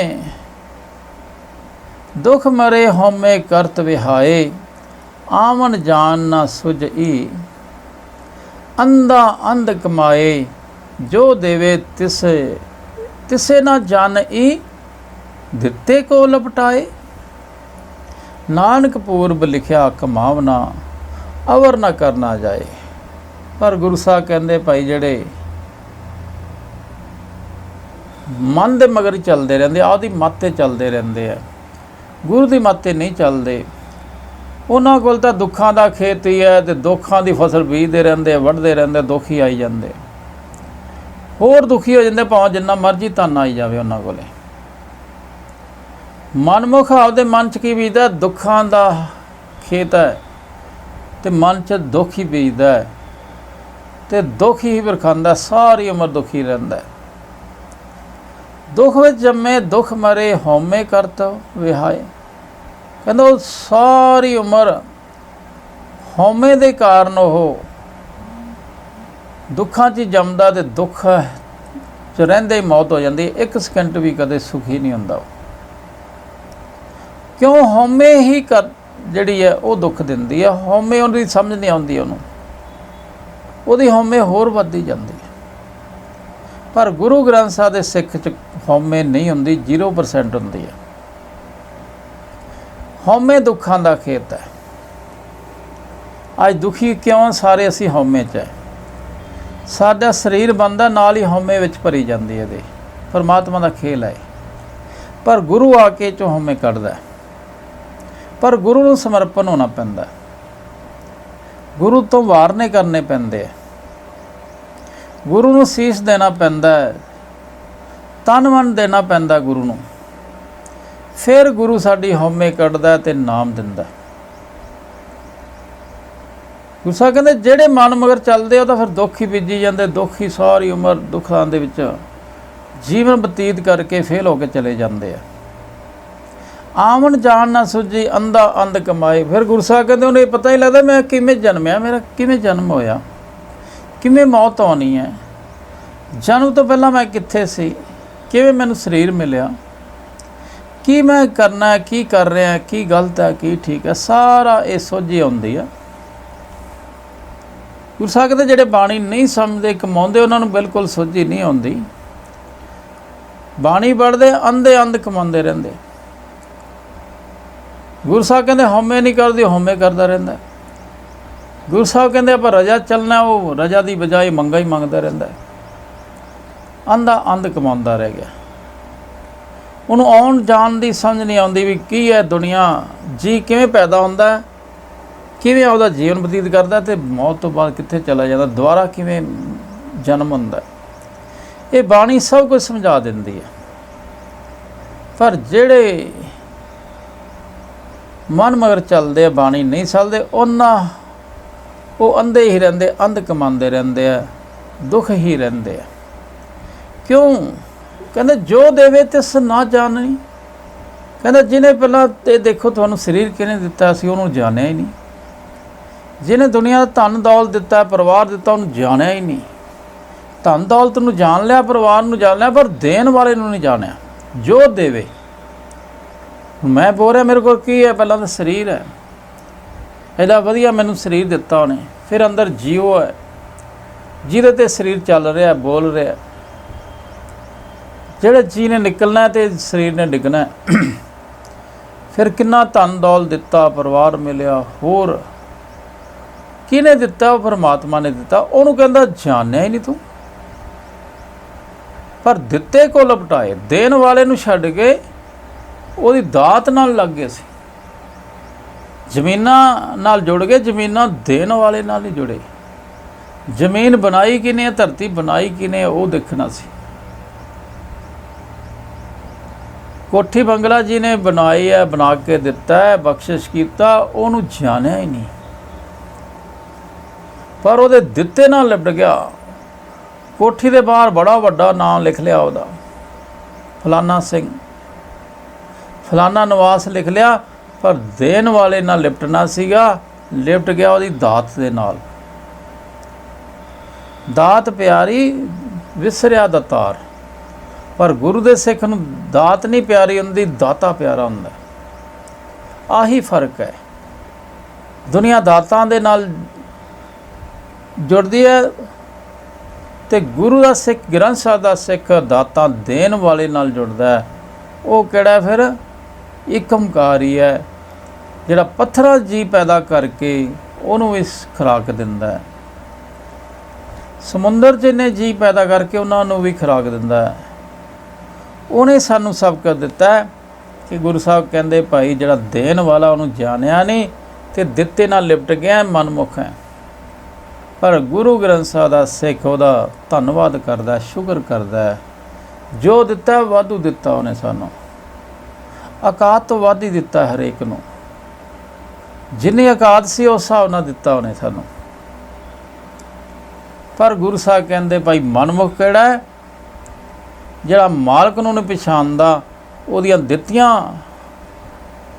दुख मरे होमे करत विहाए। आवन जान ना सुझई, अंधा अंध कमाए। जो देवे तिसे तिसे ना जानई, दिते को लपटाए। नानक पूर्व लिखिया कमावना, ਅਵਰ ਨਾ ਕਰਨਾ ਜਾਏ। ਪਰ ਗੁਰੂ ਸਾਹਿਬ ਕਹਿੰਦੇ ਭਾਈ ਜਿਹੜੇ ਮਨ ਦੇ ਮਗਰ ਹੀ ਚੱਲਦੇ ਰਹਿੰਦੇ, ਆਦੀ ਮੱਤ 'ਤੇ ਚੱਲਦੇ ਰਹਿੰਦੇ ਆ, ਗੁਰੂ ਦੀ ਮੱਤ 'ਤੇ ਨਹੀਂ ਚੱਲਦੇ, ਉਹਨਾਂ ਕੋਲ ਤਾਂ ਦੁੱਖਾਂ ਦਾ ਖੇਤ ਹੀ ਹੈ ਤੇ ਦੁੱਖਾਂ ਦੀ ਫਸਲ ਬੀਜਦੇ ਰਹਿੰਦੇ, ਵੱਢਦੇ ਰਹਿੰਦੇ, ਦੁੱਖ ਹੀ ਆਈ ਜਾਂਦੇ, ਹੋਰ ਦੁਖੀ ਹੋ ਜਾਂਦੇ ਭਾਵੇਂ ਜਿੰਨਾ ਮਰਜ਼ੀ ਧਨ ਆਈ ਜਾਵੇ ਉਹਨਾਂ ਕੋਲੇ। ਮਨਮੁਖ ਆਪਦੇ ਮਨ 'ਚ ਕੀ ਬੀਜਦਾ? ਦੁੱਖਾਂ ਦਾ ਖੇਤ ਹੈ ਤੇ ਮਨ 'ਚ ਦੁੱਖ ਹੀ ਬੀਜਦਾ ਹੈ ਤੇ ਦੁੱਖ ਹੀ ਵਰਖਾਉਂਦਾ, ਸਾਰੀ ਉਮਰ ਦੁਖੀ ਰਹਿੰਦਾ। ਦੁੱਖ ਵਿੱਚ ਜੰਮੇ ਦੁੱਖ ਮਰੇ, ਹਉਮੈ ਕਰਤ ਵਿਹਾਏ। ਕਹਿੰਦਾ ਉਹ ਸਾਰੀ ਉਮਰ ਹਉਮੈ ਦੇ ਕਾਰਨ ਉਹ ਦੁੱਖਾਂ 'ਚ ਜੰਮਦਾ ਤੇ ਦੁੱਖ 'ਚ ਰਹਿੰਦੇ ਹੀ ਮੌਤ ਹੋ ਜਾਂਦੀ। ਇੱਕ ਸਕਿੰਟ ਵੀ ਕਦੇ ਸੁਖੀ ਨਹੀਂ ਹੁੰਦਾ। ਕਿਉਂ? ਹਉਮੈ ਹੀ ਜਿਹੜੀ ਹੈ ਉਹ ਦੁੱਖ ਦਿੰਦੀ ਹੈ। ਹਉਮੈ ਉਹਦੀ ਸਮਝ ਨਹੀਂ ਆਉਂਦੀ, ਉਹਦੀ ਹਉਮੈ ਹੋਰ ਵੱਧਦੀ ਜਾਂਦੀ ਹੈ। ਪਰ ਗੁਰੂ ਗ੍ਰੰਥ ਸਾਹਿਬ ਦੇ ਸਿੱਖ 'ਚ ਹਉਮੈ ਨਹੀਂ ਹੁੰਦੀ, 0% ਹੁੰਦੀ ਹੈ। ਹਉਮੈ ਦੁੱਖਾਂ ਦਾ ਖੇਤ ਹੈ। ਅੱਜ ਦੁਖੀ ਕਿਉਂ? ਸਾਰੇ ਅਸੀਂ ਹਉਮੈ 'ਚ ਹੈ। ਸਾਡਾ ਸਰੀਰ ਬਣਦਾ ਨਾਲ ਹੀ ਹਉਮੈ ਵਿੱਚ ਭਰੀ ਜਾਂਦੀ ਹੈ। ਇਹਦੇ ਪਰਮਾਤਮਾ ਦਾ ਖੇਲ ਹੈ। ਪਰ ਗੁਰੂ ਆ ਕੇ 'ਚੋਂ ਹਉਮੈ ਕੱਢਦਾ। ਪਰ ਗੁਰੂ ਨੂੰ ਸਮਰਪਣ ਹੋਣਾ ਪੈਂਦਾ, ਗੁਰੂ ਤੋਂ ਵਾਰਨੇ ਕਰਨੇ ਪੈਂਦੇ, ਗੁਰੂ ਨੂੰ ਸੀਸ ਦੇਣਾ ਪੈਂਦਾ, ਤਨ ਮਨ ਦੇਣਾ ਪੈਂਦਾ ਗੁਰੂ ਨੂੰ। ਫਿਰ ਗੁਰੂ ਸਾਡੀ ਹਉਮੈ ਕੱਢਦਾ ਤੇ ਨਾਮ ਦਿੰਦਾ। ਗੁਰੂ ਸਾਹਿਬ ਕਹਿੰਦੇ ਜਿਹੜੇ ਮਨ ਮਗਰ ਚੱਲਦੇ ਉਹ ਤਾਂ ਫਿਰ ਦੁੱਖ ਹੀ ਬੀਜੀ ਜਾਂਦੇ, ਦੁੱਖ ਹੀ ਸਾਰੀ ਉਮਰ ਦੁੱਖਾਂ ਦੇ ਵਿੱਚ ਜੀਵਨ ਬਤੀਤ ਕਰਕੇ ਫੇਲ ਹੋ ਕੇ ਚਲੇ ਜਾਂਦੇ ਆ। ਆਵਣ ਜਾਣ ਨਾ ਸੁਝੀ, ਅੰਧਾ ਅੰਧ ਕਮਾਏ। ਫਿਰ ਗੁਰੂ ਸਾਹਿਬ ਕਹਿੰਦੇ ਉਹਨੂੰ ਇਹ ਪਤਾ ਹੀ ਲੱਗਦਾ ਮੈਂ ਕਿਵੇਂ ਜਨਮਿਆ, ਮੇਰਾ ਕਿਵੇਂ ਜਨਮ ਹੋਇਆ, ਕਿਵੇਂ ਮੌਤ ਆਉਣੀ ਹੈ, ਜਨਮ ਤੋਂ ਪਹਿਲਾਂ ਮੈਂ ਕਿੱਥੇ ਸੀ, ਕਿਵੇਂ ਮੈਨੂੰ ਸਰੀਰ ਮਿਲਿਆ, ਕੀ ਮੈਂ ਕਰਨਾ ਹੈ, ਕੀ ਕਰ ਰਿਹਾ, ਕੀ ਗਲਤ ਹੈ, ਕੀ ਠੀਕ ਹੈ, ਸਾਰਾ ਇਹ ਸੋਝੀ ਆਉਂਦੀ ਆ। ਗੁਰੂ ਸਾਹਿਬ ਕਹਿੰਦੇ ਜਿਹੜੇ ਬਾਣੀ ਨਹੀਂ ਸਮਝਦੇ ਕਮਾਉਂਦੇ ਉਹਨਾਂ ਨੂੰ ਬਿਲਕੁਲ ਸੋਝੀ ਨਹੀਂ ਆਉਂਦੀ। ਬਾਣੀ ਪੜ੍ਹਦੇ ਅੰਧੇ ਅੰਧ ਕਮਾਉਂਦੇ ਰਹਿੰਦੇ। ਗੁਰੂ ਸਾਹਿਬ ਕਹਿੰਦੇ ਹਉਮੈ ਨਹੀਂ ਕਰਦੀ, ਹਉਮੈ ਕਰਦਾ ਰਹਿੰਦਾ। ਗੁਰੂ ਸਾਹਿਬ ਕਹਿੰਦੇ ਆਪਾਂ ਰਜਾ ਚੱਲਣਾ, ਉਹ ਰਜਾ ਦੀ ਬਜਾਏ ਮੰਗਾ ਹੀ ਮੰਗਦਾ ਰਹਿੰਦਾ। ਅੰਧਾ ਅੰਧ ਕਮਾਉਂਦਾ ਰਹਿ ਗਿਆ। ਉਹਨੂੰ ਆਉਣ ਜਾਣ ਦੀ ਸਮਝ ਨਹੀਂ ਆਉਂਦੀ ਵੀ ਕੀ ਹੈ ਦੁਨੀਆ, ਜੀ ਕਿਵੇਂ ਪੈਦਾ ਹੁੰਦਾ, ਕਿਵੇਂ ਉਹਦਾ ਜੀਵਨ ਬਤੀਤ ਕਰਦਾ ਅਤੇ ਮੌਤ ਤੋਂ ਬਾਅਦ ਕਿੱਥੇ ਚਲਾ ਜਾਂਦਾ, ਦੁਬਾਰਾ ਕਿਵੇਂ ਜਨਮ ਹੁੰਦਾ। ਇਹ ਬਾਣੀ ਸਭ ਕੁਝ ਸਮਝਾ ਦਿੰਦੀ ਹੈ। ਪਰ ਜਿਹੜੇ ਮਨ ਮਗਰ ਚੱਲਦੇ ਆ, ਬਾਣੀ ਨਹੀਂ ਚੱਲਦੇ, ਉਹ ਅੰਧੇ ਹੀ ਰਹਿੰਦੇ, ਅੰਧ ਕਮਾਉਂਦੇ ਰਹਿੰਦੇ ਆ, ਦੁੱਖ ਹੀ ਰਹਿੰਦੇ ਆ। ਕਿਉਂ? ਕਹਿੰਦੇ ਜੋ ਦੇਵੇ ਤਿਸ ਨਾ ਜਾਣਨੀ। ਕਹਿੰਦਾ ਜਿਹਨੇ ਪਹਿਲਾਂ ਤੇ ਦੇਖੋ ਤੁਹਾਨੂੰ ਸਰੀਰ ਕਿਹਨੇ ਦਿੱਤਾ ਸੀ, ਉਹਨੂੰ ਜਾਣਿਆ ਹੀ ਨਹੀਂ। ਜਿਹਨੇ ਦੁਨੀਆ ਦਾ ਧਨ ਦੌਲਤ ਦਿੱਤਾ, ਪਰਿਵਾਰ ਦਿੱਤਾ, ਉਹਨੂੰ ਜਾਣਿਆ ਹੀ ਨਹੀਂ। ਧਨ ਦੌਲਤ ਨੂੰ ਜਾਣ ਲਿਆ, ਪਰਿਵਾਰ ਨੂੰ ਜਾਣ ਲਿਆ, ਪਰ ਦੇਣ ਵਾਲੇ ਨੂੰ ਨਹੀਂ ਜਾਣਿਆ। ਜੋ ਦੇਵੇ, ਮੈਂ ਬੋਲ ਰਿਹਾ ਮੇਰੇ ਕੋਲ ਕੀ ਹੈ, ਪਹਿਲਾਂ ਤਾਂ ਸਰੀਰ ਹੈ, ਇਹਦਾ ਵਧੀਆ ਮੈਨੂੰ ਸਰੀਰ ਦਿੱਤਾ ਉਹਨੇ, ਫਿਰ ਅੰਦਰ ਜੀਵ ਹੈ ਜਿਹਦੇ 'ਤੇ ਸਰੀਰ ਚੱਲ ਰਿਹਾ, ਬੋਲ ਰਿਹਾ। ਜਿਹੜੇ ਜੀ ਨੇ ਨਿਕਲਣਾ ਅਤੇ ਸਰੀਰ ਨੇ ਡਿੱਗਣਾ। ਫਿਰ ਕਿੰਨਾ ਧਨ ਦੌਲਤ ਦਿੱਤਾ, ਪਰਿਵਾਰ ਮਿਲਿਆ, ਹੋਰ ਕਿਹਨੇ ਦਿੱਤਾ? ਉਹ ਪਰਮਾਤਮਾ ਨੇ ਦਿੱਤਾ। ਉਹਨੂੰ ਕਹਿੰਦਾ ਜਾਣਿਆ ਹੀ ਨਹੀਂ ਤੂੰ। ਪਰ ਦਿੱਤੇ ਕੋ ਲਪਟਾਏ, ਦੇਣ ਵਾਲੇ ਨੂੰ ਛੱਡ ਕੇ ਉਹਦੀ ਦਾਤ ਨਾਲ ਲੱਗ ਗਏ ਸੀ। ਜ਼ਮੀਨਾਂ ਨਾਲ ਜੁੜ ਗਏ, ਜ਼ਮੀਨਾਂ ਦੇਣ ਵਾਲੇ ਨਾਲ ਨਹੀਂ ਜੁੜੇ। ਜ਼ਮੀਨ ਬਣਾਈ ਕਿਨੇ, ਧਰਤੀ ਬਣਾਈ ਕਿਨੇ, ਉਹ ਦੇਖਣਾ ਸੀ। ਕੋਠੀ ਬੰਗਲਾ ਜੀ ਨੇ ਬਣਾਈ ਹੈ, ਬਣਾ ਕੇ ਦਿੱਤਾ ਹੈ, ਬਖਸ਼ਿਸ਼ ਕੀਤਾ, ਉਹਨੂੰ ਜਾਣਿਆ ਹੀ ਨਹੀਂ। ਪਰ ਉਹਦੇ ਦਿੱਤੇ ਨਾਲ ਲਿਪਟ ਗਿਆ। ਕੋਠੀ ਦੇ ਬਾਹਰ ਬੜਾ ਵੱਡਾ ਨਾਮ ਲਿਖ ਲਿਆ ਉਹਦਾ, ਫਲਾਨਾ ਸਿੰਘ, ਫਲਾਨਾ ਨਿਵਾਸ ਲਿਖ ਲਿਆ, ਪਰ ਦੇਣ ਵਾਲੇ ਨਾਲ ਲਿਪਟਣਾ ਸੀਗਾ, ਲਿਪਟ ਗਿਆ ਉਹਦੀ ਦਾਤ ਦੇ ਨਾਲ। ਦਾਤ ਪਿਆਰੀ, ਵਿਸਰਿਆ ਦਾਤਾਰ। ਪਰ ਗੁਰੂ ਦੇ ਸਿੱਖ ਨੂੰ ਦਾਤ ਨਹੀਂ ਪਿਆਰੀ ਹੁੰਦੀ, ਦਾਤਾ ਪਿਆਰਾ ਹੁੰਦਾ। ਆਹੀ ਫਰਕ ਹੈ। ਦੁਨੀਆ ਦਾਤਾਂ ਦੇ ਨਾਲ ਜੁੜਦੀ ਹੈ ਅਤੇ ਗੁਰੂ ਦਾ ਸਿੱਖ, ਗ੍ਰੰਥ ਸਾਹਿਬ ਦਾ ਸਿੱਖ ਦਾਤਾਂ ਦੇਣ ਵਾਲੇ ਨਾਲ ਜੁੜਦਾ ਹੈ। ਉਹ ਕਿਹੜਾ ਫਿਰ? ਏਕਮਕਾਰੀ ਹੈ, ਜਿਹੜਾ ਪੱਥਰਾਂ ਜੀ ਪੈਦਾ ਕਰਕੇ ਉਹਨੂੰ ਇਸ ਖੁਰਾਕ ਦਿੰਦਾ ਹੈ। ਸਮੁੰਦਰ 'ਚ ਇਹਨੇ ਜੀ ਪੈਦਾ ਕਰਕੇ ਉਹਨਾਂ ਨੂੰ ਵੀ ਖੁਰਾਕ ਦਿੰਦਾ ਹੈ। ਉਹਨੇ ਸਾਨੂੰ ਸਭ ਕੁਝ ਦਿੱਤਾ ਹੈ ਕਿ ਗੁਰੂ ਸਾਹਿਬ ਕਹਿੰਦੇ ਭਾਈ ਜਿਹੜਾ ਦੇਣ ਵਾਲਾ ਉਹਨੂੰ ਜਾਣਿਆ ਨਹੀਂ ਅਤੇ ਦਿੱਤੇ ਨਾਲ ਲਿਪਟ ਗਿਆ, ਮਨਮੁਖ ਹੈ। ਪਰ ਗੁਰੂ ਗ੍ਰੰਥ ਸਾਹਿਬ ਦਾ ਸਿੱਖ ਉਹਦਾ ਧੰਨਵਾਦ ਕਰਦਾ, ਸ਼ੁਕਰ ਕਰਦਾ। ਜੋ ਦਿੱਤਾ ਵਾਧੂ ਦਿੱਤਾ ਉਹਨੇ ਸਾਨੂੰ, ਔਕਾਤ ਤੋਂ ਵੱਧ ਹੀ ਦਿੱਤਾ ਹਰੇਕ ਨੂੰ। ਜਿੰਨੀ ਔਕਾਤ ਸੀ ਉਸ ਹਿਸਾਬ ਨਾਲ ਦਿੱਤਾ ਉਹਨੇ ਸਾਨੂੰ। ਪਰ ਗੁਰੂ ਸਾਹਿਬ ਕਹਿੰਦੇ ਭਾਈ ਮਨਮੁਖ ਕਿਹੜਾ ਹੈ? ਜਿਹੜਾ ਮਾਲਕ ਨੂੰ ਨਹੀਂ ਪਛਾਣਦਾ, ਉਹਦੀਆਂ ਦਿੱਤੀਆਂ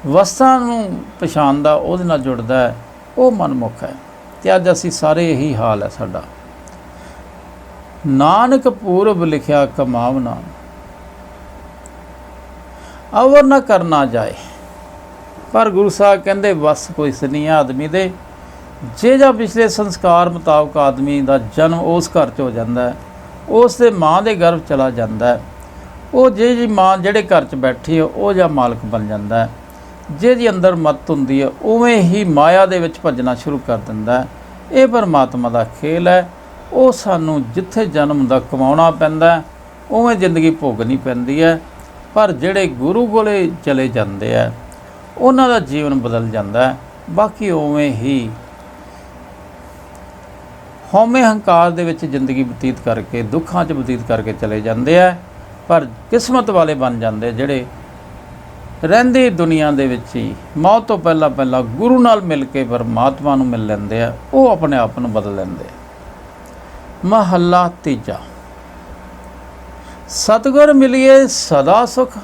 ਵਸਤਾਂ ਨੂੰ ਪਛਾਣਦਾ, ਉਹਦੇ ਨਾਲ ਜੁੜਦਾ ਹੈ, ਉਹ ਮਨਮੁਖ ਹੈ। ਅਤੇ ਅੱਜ ਅਸੀਂ ਸਾਰੇ ਇਹੀ ਹਾਲ ਹੈ ਸਾਡਾ। ਨਾਨਕ ਪੂਰਬ ਲਿਖਿਆ ਕਮਾਵਨਾ, ਅਵਰ ਨਾ ਕਰਨਾ ਜਾਏ। ਪਰ ਗੁਰੂ ਸਾਹਿਬ ਕਹਿੰਦੇ ਬਸ ਕੋਈ ਨਹੀਂ ਆਦਮੀ ਦੇ। ਜੇ ਜਾਂ ਪਿਛਲੇ ਸੰਸਕਾਰ ਮੁਤਾਬਕ ਆਦਮੀ ਦਾ ਜਨਮ ਉਸ ਘਰ 'ਚ ਹੋ ਜਾਂਦਾ ਹੈ, ਉਸ ਦੇ ਮਾਂ ਦੇ ਗਰਭ ਚਲਾ ਜਾਂਦਾ ਹੈ, ਉਹ ਜੀ ਮਾਂ ਜਿਹੜੇ ਘਰ 'ਚ ਬੈਠੀ ਹੈ ਉਹ ਜਾਂ ਮਾਲਕ ਬਣ ਜਾਂਦਾ ਹੈ। ਜਿਹਦੀ ਅੰਦਰ ਮੱਤ ਹੁੰਦੀ ਹੈ ਉਵੇਂ ਹੀ ਮਾਇਆ ਦੇ ਵਿੱਚ ਭੱਜਣਾ ਸ਼ੁਰੂ ਕਰ ਦਿੰਦਾ ਹੈ। ਇਹ ਪਰਮਾਤਮਾ ਦਾ ਖੇਲ ਹੈ। ਉਹ ਸਾਨੂੰ ਜਿੱਥੇ ਜਨਮ ਦਾ ਕਮਾਉਣਾ ਪੈਂਦਾ, ਉਵੇਂ ਜ਼ਿੰਦਗੀ ਭੋਗਣੀ ਪੈਂਦੀ ਹੈ। ਪਰ ਜਿਹੜੇ ਗੁਰੂ ਕੋਲੇ ਚਲੇ ਜਾਂਦੇ ਆ, ਉਹਨਾਂ ਦਾ ਜੀਵਨ ਬਦਲ ਜਾਂਦਾ ਹੈ। ਬਾਕੀ ਉਵੇਂ ਹੀ ਹਉਮੈ ਹੰਕਾਰ ਦੇ ਵਿੱਚ ਜ਼ਿੰਦਗੀ ਬਤੀਤ ਕਰਕੇ, ਦੁੱਖਾਂ 'ਚ ਬਤੀਤ ਕਰਕੇ ਚਲੇ ਜਾਂਦੇ ਆ। ਪਰ ਕਿਸਮਤ ਵਾਲੇ ਬਣ ਜਾਂਦੇ ਜਿਹੜੇ ਰਹਿੰਦੀ ਦੁਨੀਆ ਦੇ ਵਿੱਚ ਹੀ ਮੌਤ ਤੋਂ ਪਹਿਲਾਂ ਪਹਿਲਾਂ ਗੁਰੂ ਨਾਲ ਮਿਲ ਕੇ ਪਰਮਾਤਮਾ ਨੂੰ ਮਿਲ ਲੈਂਦੇ ਆ। ਉਹ ਆਪਣੇ ਆਪ ਨੂੰ ਬਦਲ ਲੈਂਦੇ ਆ। ਮਹੱਲਾ ਤੀਜਾ। ਸਤਿਗੁਰ ਮਿਲੀਏ ਸਦਾ ਸੁਖ,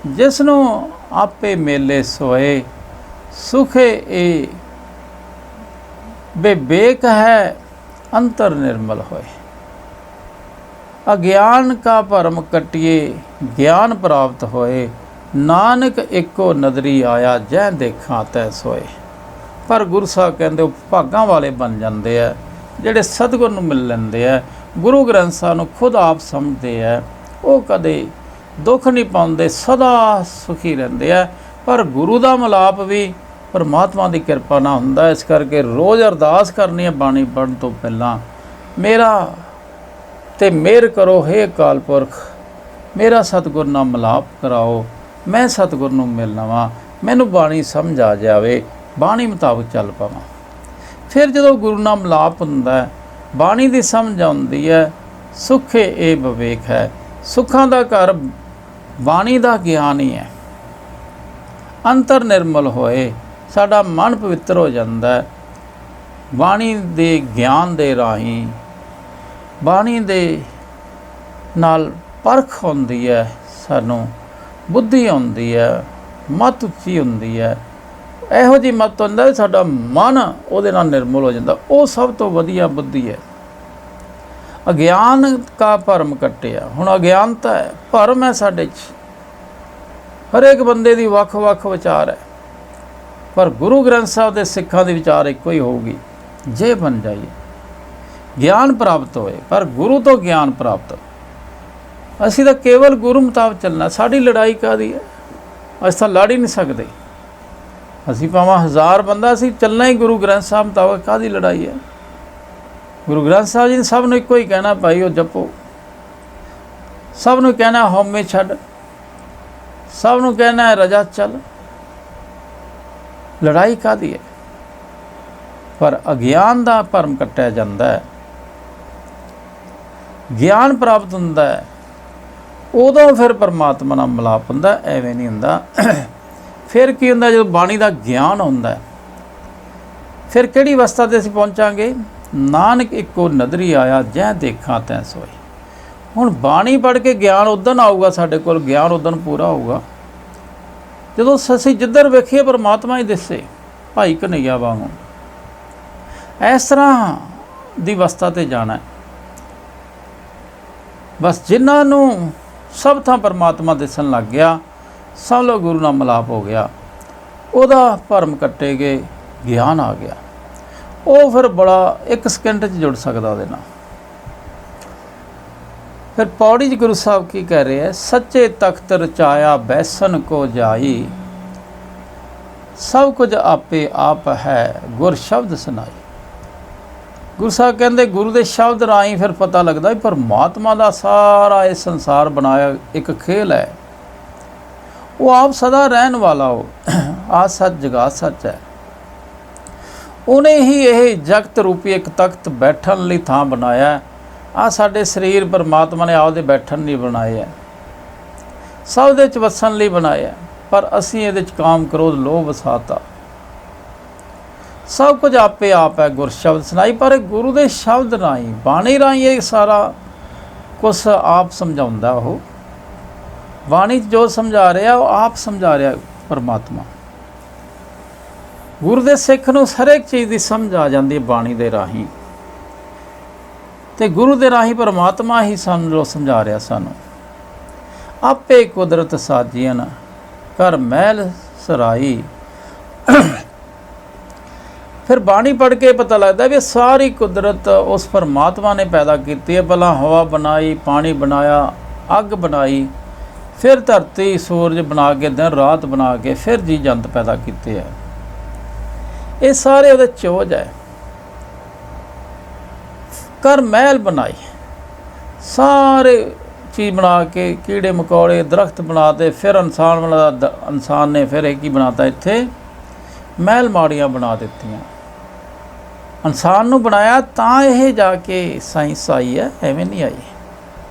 ਜਿਸ ਨੂੰ ਆਪੇ ਮੇਲੇ ਸੋਏ। ਸੁਖੇ ਇਹ ਬੇਬੇਕ ਹੈ, ਅੰਤਰ ਨਿਰਮਲ ਹੋਏ। ਅਗਿਆਨ ਕਾ ਭਰਮ ਕਟਿਏ, ਗਿਆਨ ਪ੍ਰਾਪਤ ਹੋਏ। ਨਾਨਕ ਇੱਕੋ ਨਦਰੀ ਆਇਆ, ਜੈ ਦੇਖਾਂ ਤੈ ਸੋਏ। ਪਰ ਗੁਰੂ ਸਾਹਿਬ ਕਹਿੰਦੇ ਉਹ ਭਾਗਾਂ ਵਾਲੇ ਬਣ ਜਾਂਦੇ ਆ ਜਿਹੜੇ ਸਤਿਗੁਰ ਨੂੰ ਮਿਲ ਲੈਂਦੇ ਆ, ਗੁਰੂ ਗ੍ਰੰਥ ਸਾਹਿਬ ਨੂੰ ਖੁਦ ਆਪ ਸਮਝਦੇ ਆ। ਉਹ ਕਦੇ ਦੁੱਖ ਨਹੀਂ ਪਾਉਂਦੇ, ਸਦਾ ਸੁਖੀ ਰਹਿੰਦੇ ਆ। ਪਰ ਗੁਰੂ ਦਾ ਮਿਲਾਪ ਵੀ ਪਰਮਾਤਮਾ ਦੀ ਕਿਰਪਾ ਨਾਲ ਹੁੰਦਾ। ਇਸ ਕਰਕੇ ਰੋਜ਼ ਅਰਦਾਸ ਕਰਨੀ ਹੈ ਬਾਣੀ ਪੜ੍ਹਨ ਤੋਂ ਪਹਿਲਾਂ, ਮੇਰਾ ਤੇ ਮਿਹਰ ਕਰੋ ਹੇ ਅਕਾਲ ਪੁਰਖ, ਮੇਰਾ ਸਤਿਗੁਰ ਨਾਲ ਮਿਲਾਪ ਕਰਾਓ, ਮੈਂ ਸਤਿਗੁਰ ਨੂੰ ਮਿਲ ਲਵਾਂ, ਮੈਨੂੰ ਬਾਣੀ ਸਮਝ ਆ ਜਾਵੇ, ਬਾਣੀ ਮੁਤਾਬਕ ਚੱਲ ਪਾਵਾਂ। ਫਿਰ ਜਦੋਂ ਗੁਰੂ ਨਾਲ ਮਿਲਾਪ ਹੁੰਦਾ ਹੈ, ਬਾਣੀ ਦੀ ਸਮਝ ਆਉਂਦੀ ਹੈ, ਸੁਖੇ ਇਹ ਵਿਵੇਕ ਹੈ। ਸੁੱਖਾਂ ਦਾ ਘਰ ਬਾਣੀ ਦਾ ਗਿਆਨ ਹੀ ਹੈ। ਅੰਤਰ ਨਿਰਮਲ ਹੋਏ, ਸਾਡਾ ਮਨ ਪਵਿੱਤਰ ਹੋ ਜਾਂਦਾ ਹੈ। ਬਾਣੀ ਦੇ ਗਿਆਨ ਦੇ ਰਾਹੀਂ, ਬਾਣੀ ਦੇ ਨਾਲ ਪਰਖ ਹੁੰਦੀ ਹੈ, ਸਾਨੂੰ ਬੁੱਧੀ ਆਉਂਦੀ ਹੈ, ਮਤ ਉੱਚੀ ਹੁੰਦੀ ਹੈ। ਇਹੋ ਜਿਹੀ ਮਤ ਹੁੰਦਾ ਸਾਡਾ ਮਨ ਉਹਦੇ ਨਾਲ ਨਿਰਮਲ ਹੋ ਜਾਂਦਾ। ਉਹ ਸਭ ਤੋਂ ਵਧੀਆ ਬੁੱਧੀ ਹੈ। ਅਗਿਆਨ ਕਾ ਭਰਮ ਕੱਟਿਆ। ਹੁਣ ਅਗਿਆਨਤਾ ਹੈ, ਭਰਮ ਹੈ ਸਾਡੇ 'ਚ। ਹਰੇਕ ਬੰਦੇ ਦੀ ਵੱਖ-ਵੱਖ ਵਿਚਾਰ ਹੈ, ਪਰ ਗੁਰੂ ਗ੍ਰੰਥ ਸਾਹਿਬ ਦੇ ਸਿੱਖਾਂ ਦੇ ਵਿਚਾਰ ਇੱਕੋ ਹੀ ਹੋਊਗੀ। ਜੇ ਬਣ ਜਾਈਏ, ਗਿਆਨ ਪ੍ਰਾਪਤ ਹੋਏ, ਪਰ ਗੁਰੂ ਤੋਂ ਗਿਆਨ ਪ੍ਰਾਪਤ। ਅਸੀਂ ਤਾਂ ਕੇਵਲ ਗੁਰੂ ਮੁਤਾਬਕ ਚੱਲਣਾ। ਸਾਡੀ ਲੜਾਈ ਕਾਹਦੀ ਹੈ? ਅਸੀਂ ਤਾਂ ਲੜ ਹੀ ਨਹੀਂ ਸਕਦੇ। ਅਸੀਂ ਭਾਵੇਂ 1000 ਬੰਦਾ, ਅਸੀਂ ਚੱਲਣਾ ਹੀ ਗੁਰੂ ਗ੍ਰੰਥ ਸਾਹਿਬ ਮੁਤਾਬਕ। ਕਾਹਦੀ ਲੜਾਈ ਹੈ? ਗੁਰੂ ਗ੍ਰੰਥ ਸਾਹਿਬ ਜੀ ਨੇ ਸਭ ਨੂੰ ਇੱਕੋ ਹੀ ਕਹਿਣਾ, ਭਾਈ ਉਹ ਜਪੋ। ਸਭ ਨੂੰ ਕਹਿਣਾ ਹਉਮੈ ਛੱਡ, ਸਭ ਨੂੰ ਕਹਿਣਾ ਹੈ ਰਜਾ ਚੱਲ। ਲੜਾਈ ਕਾਹਦੀ ਹੈ? ਪਰ ਅਗਿਆਨ ਦਾ ਭਰਮ ਕੱਟਿਆ ਜਾਂਦਾ ਹੈ, ਗਿਆਨ ਪ੍ਰਾਪਤ ਹੁੰਦਾ ਹੈ, ਉਦੋਂ ਫਿਰ ਪਰਮਾਤਮਾ ਨਾਲ ਮਿਲਾਪ ਹੁੰਦਾ। ਐਵੇਂ ਨਹੀਂ ਹੁੰਦਾ। ਫਿਰ ਕੀ ਹੁੰਦਾ? ਜਦੋਂ ਬਾਣੀ ਦਾ ਗਿਆਨ ਹੁੰਦਾ, ਫਿਰ ਕਿਹੜੀ ਅਵਸਥਾ 'ਤੇ ਅਸੀਂ ਪਹੁੰਚਾਂਗੇ? ਨਾਨਕ ਇੱਕੋ ਨਦਰੀ ਆਇਆ, ਜੈ ਦੇਖਾਂ ਤੈਂ ਸੋਈ। ਹੁਣ ਬਾਣੀ ਪੜ੍ਹ ਕੇ ਗਿਆਨ ਉਦੋਂ ਆਊਗਾ, ਸਾਡੇ ਕੋਲ ਗਿਆਨ ਉਦੋਂ ਪੂਰਾ ਹੋਊਗਾ ਜਦੋਂ ਅਸੀਂ ਜਿੱਧਰ ਵੇਖੀਏ ਪਰਮਾਤਮਾ ਹੀ ਦਿਸੇ, ਭਾਈ ਕਨ੍ਹਈਆ ਵਾਂਗੂ। ਇਸ ਤਰ੍ਹਾਂ ਦੀ ਅਵਸਥਾ 'ਤੇ ਜਾਣਾ। ਬਸ ਜਿਨ੍ਹਾਂ ਨੂੰ ਸਭ ਥਾਂ ਪਰਮਾਤਮਾ ਦਿਸਣ ਲੱਗ ਗਿਆ, ਸਭ ਲੋਕ ਗੁਰੂ ਨਾਲ ਮਿਲਾਪ ਹੋ ਗਿਆ, ਉਹਦਾ ਭਰਮ ਕੱਟੇ ਗਏ, ਗਿਆਨ ਆ ਗਿਆ। ਉਹ ਫਿਰ ਬੜਾ 1 ਸਕਿੰਟ 'ਚ ਜੁੜ ਸਕਦਾ ਉਹਦੇ ਨਾਲ। ਫਿਰ ਪੌੜੀ 'ਚ ਗੁਰੂ ਸਾਹਿਬ ਕੀ ਕਹਿ ਰਹੇ ਹੈ? ਸੱਚੇ ਤਖਤ ਰਚਾਇਆ ਬੈਸਨ ਕੋ ਜਾਈ, ਸਭ ਕੁਝ ਆਪੇ ਆਪ ਹੈ ਗੁਰ ਸ਼ਬਦ ਸੁਨਾਈ। ਗੁਰੂ ਸਾਹਿਬ ਕਹਿੰਦੇ ਗੁਰੂ ਦੇ ਸ਼ਬਦ ਰਾਹੀਂ ਫਿਰ ਪਤਾ ਲੱਗਦਾ ਵੀ ਪਰਮਾਤਮਾ ਦਾ ਸਾਰਾ ਇਹ ਸੰਸਾਰ ਬਣਾਇਆ ਇੱਕ ਖੇਲ ਹੈ। ਉਹ ਆਪ ਸਦਾ ਰਹਿਣ ਵਾਲਾ, ਉਹ ਆ ਸੱਚ ਜਗਾ ਸੱਚ ਹੈ। ਉਹਨੇ ਹੀ ਇਹ ਜਗਤ ਰੂਪੀ ਇੱਕ ਤਖਤ ਬੈਠਣ ਲਈ ਥਾਂ ਬਣਾਇਆ। ਆ ਸਾਡੇ ਸਰੀਰ ਪਰਮਾਤਮਾ ਨੇ ਆਪਦੇ ਬੈਠਣ ਲਈ ਬਣਾਏ ਹੈ, ਸਭ ਦੇ 'ਚ ਵਸਣ ਲਈ ਬਣਾਇਆ, ਪਰ ਅਸੀਂ ਇਹਦੇ 'ਚ ਕਾਮ ਕ੍ਰੋਧ ਲੋਭ ਵਸਾਤਾ। ਸਭ ਕੁਝ ਆਪੇ ਆਪ ਹੈ ਗੁਰ ਸ਼ਬਦ ਸੁਨਾਈ। ਪਰ ਗੁਰੂ ਦੇ ਸ਼ਬਦ ਰਾਹੀਂ, ਬਾਣੀ ਰਾਹੀਂ ਇਹ ਸਾਰਾ ਕੁਛ ਆਪ ਸਮਝਾਉਂਦਾ। ਉਹ ਬਾਣੀ 'ਚ ਜੋ ਸਮਝਾ ਰਿਹਾ ਉਹ ਆਪ ਸਮਝਾ ਰਿਹਾ ਪਰਮਾਤਮਾ। ਗੁਰੂ ਦੇ ਸਿੱਖ ਨੂੰ ਹਰੇਕ ਚੀਜ਼ ਦੀ ਸਮਝ ਆ ਜਾਂਦੀ ਹੈ ਬਾਣੀ ਦੇ ਰਾਹੀਂ, ਤੇ ਗੁਰੂ ਦੇ ਰਾਹੀਂ ਪਰਮਾਤਮਾ ਹੀ ਸਮਝਾ ਰਿਹਾ ਸਾਨੂੰ। ਆਪੇ ਕੁਦਰਤ ਸਾਜੀਆਂ ਕਰ ਮਹਿਲ ਸਰਾਈ। ਫਿਰ ਬਾਣੀ ਪੜ੍ਹ ਕੇ ਪਤਾ ਲੱਗਦਾ ਵੀ ਸਾਰੀ ਕੁਦਰਤ ਉਸ ਪਰਮਾਤਮਾ ਨੇ ਪੈਦਾ ਕੀਤੀ ਹੈ। ਪਹਿਲਾਂ ਹਵਾ ਬਣਾਈ, ਪਾਣੀ ਬਣਾਇਆ, ਅੱਗ ਬਣਾਈ, ਫਿਰ ਧਰਤੀ ਸੂਰਜ ਬਣਾ ਕੇ, ਦਿਨ ਰਾਤ ਬਣਾ ਕੇ, ਫਿਰ ਜੀ ਜੰਤ ਪੈਦਾ ਕੀਤੇ ਹੈ। ਇਹ ਸਾਰੇ ਉਹਦੇ ਚੋਜ ਹੈ। ਕਰ ਮਹਿਲ ਬਣਾਈ, ਸਾਰੇ ਚੀਜ਼ ਬਣਾ ਕੇ, ਕੀੜੇ ਮਕੌੜੇ ਦਰਖਤ ਬਣਾਤੇ, ਫਿਰ ਇਨਸਾਨ ਬਣਾ। ਇਨਸਾਨ ਨੇ ਫਿਰ ਇਹ ਕੀ ਬਣਾਤਾ? ਇੱਥੇ ਮਹਿਲ ਮਾੜੀਆਂ ਬਣਾ ਦਿੱਤੀਆਂ। ਇਨਸਾਨ ਨੂੰ ਬਣਾਇਆ ਤਾਂ ਇਹ ਜਾ ਕੇ ਸਾਇੰਸ ਆਈ ਹੈ, ਐਵੇਂ ਨਹੀਂ ਆਈ।